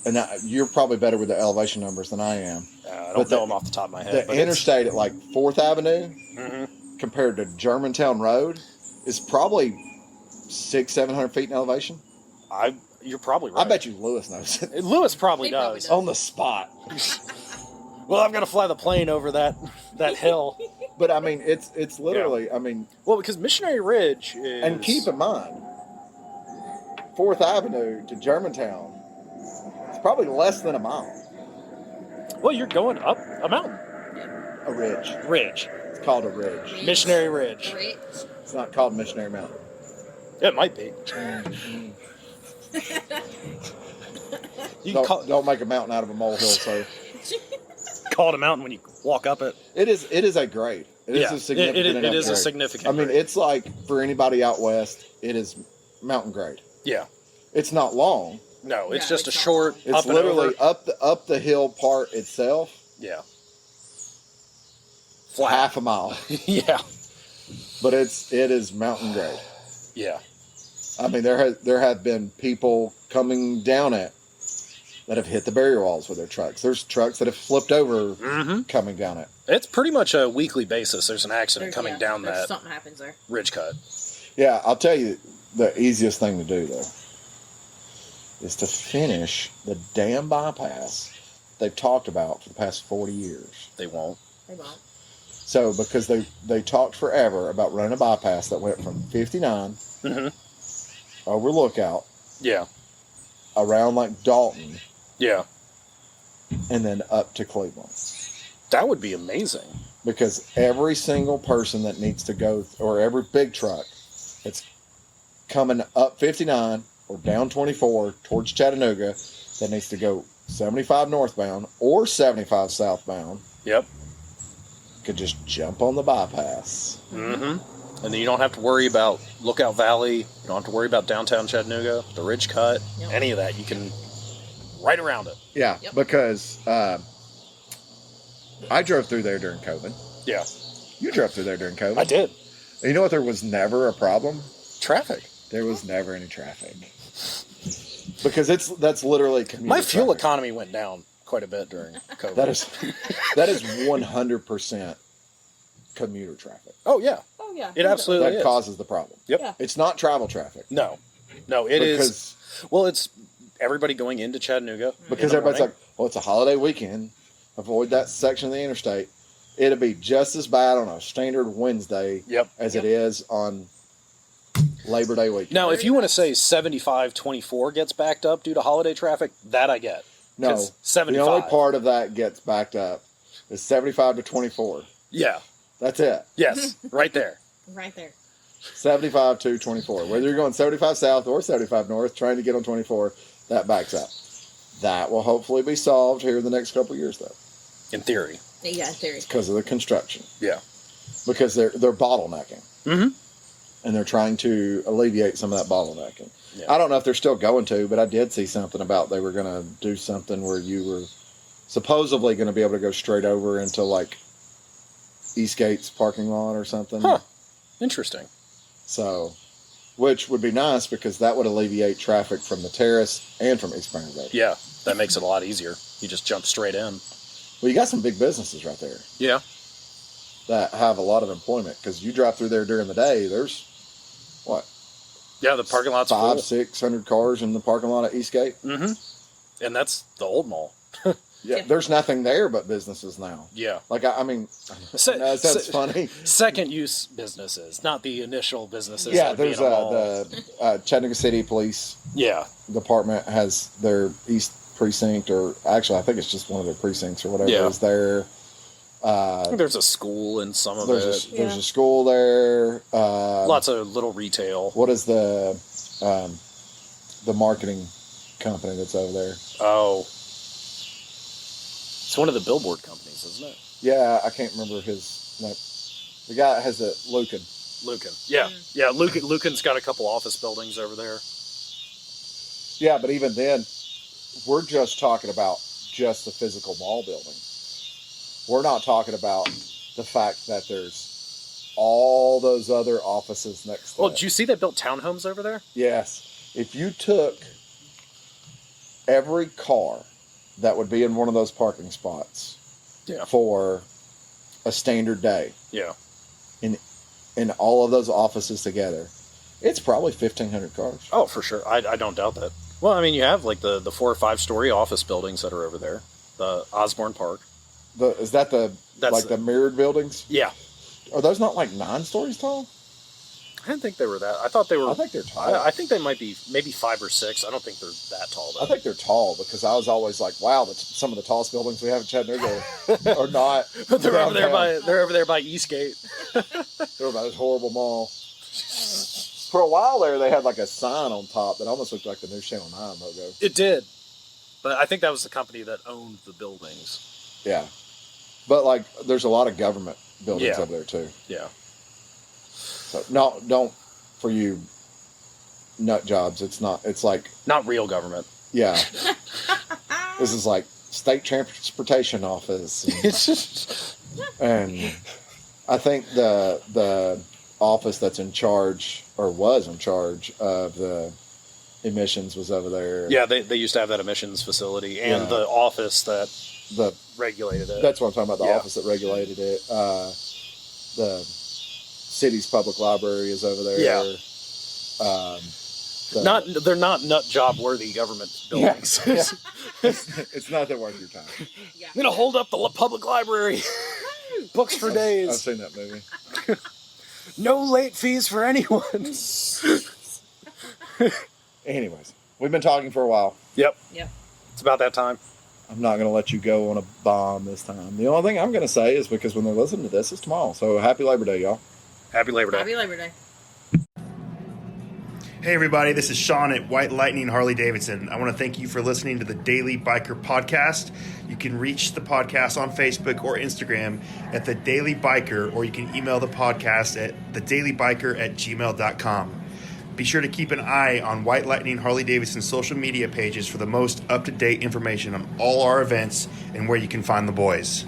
and you're probably better with the elevation numbers than I am. I don't know them off the top of my head. The interstate at like 4th Avenue compared to Germantown Road is probably 600-700 feet in elevation. You're probably right. I bet you Lewis knows it. Lewis probably does. On the spot. Well, I've got to fly the plane over that hill. But I mean, it's literally, I mean... Well, because Missionary Ridge is... And keep in mind, 4th Avenue to Germantown, it's probably less than a mile. Well, you're going up a mountain. A ridge. It's called a ridge. Missionary Ridge. It's not called Missionary Mountain. It might be. Don't make a mountain out of a molehill, so... Call it a mountain when you walk up it. It is a grade. It is a significant It is grade. a significant I mean, grade. it's like, for anybody out west, it is mountain grade. Yeah. It's not long. No, it's just a short It's up and literally over. up the hill part itself. Yeah. Flat. Half a mile. Yeah. But it is mountain grade. Yeah. I mean, there have been people coming down it that have hit the barrier walls with their trucks. There's trucks that have flipped over coming down it. It's pretty much a weekly basis. There's an accident coming down that something happens there. ridge cut. Yeah, I'll tell you, the easiest thing to do, though, is to finish the damn bypass they've talked about for the past 40 years. They won't. So, because they talked forever about running a bypass that went from 59 over Lookout. Yeah. Around like Dalton. Yeah. And then up to Cleveland. That would be amazing. Because every single person that needs to go, or every big truck that's coming up 59 or down 24 towards Chattanooga that needs to go 75 northbound or 75 southbound. Yep. Could just jump on the bypass. And then you don't have to worry about Lookout Valley. You don't have to worry about downtown Chattanooga, the ridge cut, any of that. You can right around it. Yeah, because I drove through there during COVID. Yeah. You drove through there during COVID. I did. And you know what? There was never a problem. Traffic. There was never any traffic. Because that's literally commuter My fuel traffic. economy went down quite a bit during COVID. That is 100% commuter traffic. Oh, yeah. Oh, yeah. It absolutely That is. causes the problem. Yep. Yeah. It's not travel traffic. No, it is. Well, it's everybody going into Chattanooga. Because everybody's like, well, it's a holiday weekend. Avoid that section of the interstate. It'll be just as bad on a standard Wednesday as it is on Labor Day weekend. Now, if you want to say 75-24 gets backed up due to holiday traffic, that I get. No, 75. the only part of that gets backed up is 75 to 24. Yeah. That's it. Yes, right there. Right there. 75 to 24. Whether you're going 75 south or 75 north, trying to get on 24, that backs up. That will hopefully be solved here in the next couple of years, though. In theory. Yeah, in theory. Because of the construction. Yeah. Because they're bottlenecking. Mm-hmm. And they're trying to alleviate some of that bottlenecking. Yeah. I don't know if they're still going to, but I did see something about they were going to do something where you were supposedly going to be able to go straight over into, like, Eastgate's parking lot or something. Huh. Interesting. So, which would be nice because that would alleviate traffic from the terrace and from East Spring Road. Yeah, that makes it a lot easier. You just jump straight in. Well, you got some big businesses right there Yeah. that have a lot of employment because you drive through there during the day. There's what? Yeah, the parking lot's full. 500-600 cars in the parking lot at Eastgate. Mm-hmm. And that's the old mall. Yeah, there's nothing there but businesses now. Yeah. Like I mean, that's funny. Second use businesses, not the initial businesses. Yeah, that would be there's in a mall. the Chattanooga City Police Department has their East Precinct, or actually I think it's just one of their precincts or whatever is there. I think there's a school in some of There's it. a school there. Lots of little retail. What is the marketing company that's over there? Oh. It's one of the billboard companies, isn't it? Yeah, I can't remember his name. The guy that has a Lucan. Yeah. Yeah, Lucan's got a couple office buildings over there. Yeah, but even then, we're just talking about just the physical mall building. We're not talking about the fact that there's all those other offices next to it. Did you see they built townhomes over there? Yes. If you took every car that would be in one of those parking spots for a standard day in all of those offices together, it's probably 1,500 cars. Oh, for sure. I don't doubt that. Well, I mean, you have like the 4 or 5 story office buildings that are over there. The Osborne Park. Is that the mirrored buildings? Yeah. Are those not like 9 stories tall? I didn't think they were that. I thought they were. I think they're tall. I think they might be maybe 5 or 6. I don't think they're that tall though. I think they're tall because I was always like, wow, some of the tallest buildings we have in Chattanooga are not. But they're over there by Eastgate. They're by this horrible mall. For a while there, they had like a sign on top that almost looked like the new Channel 9 logo. It did, but I think that was the company that owned the buildings. Yeah, but like, there's a lot of government buildings over there too. Yeah. So don't for you nut jobs. It's like not real government. Yeah. This is like state transportation office, and I think the office that's in charge or was in charge of the emissions was over there. Yeah, they used to have that emissions facility and the office that regulated it. That's what I'm talking about. The office that regulated it. The city's public library is over there. Yeah. They're not nut job worthy government buildings. Yeah. It's not that worth your time. Yeah. I'm gonna hold up the public library. Books for days. I've seen that movie. No late fees for anyone. Anyways, we've been talking for a while. Yep. It's about that time. I'm not going to let you go on a bomb this time. The only thing I'm going to say is because when they're listening to this, it's tomorrow. So happy Labor Day, y'all. Happy Labor Day. Happy Labor Day. Hey everybody, this is Sean at White Lightning Harley Davidson. I want to thank you for listening to the Daily Biker Podcast. You can reach the podcast on Facebook or Instagram at The Daily Biker, or you can email the podcast at thedailybiker@gmail.com. Be sure to keep an eye on White Lightning Harley Davidson social media pages for the most up-to-date information on all our events and where you can find the boys.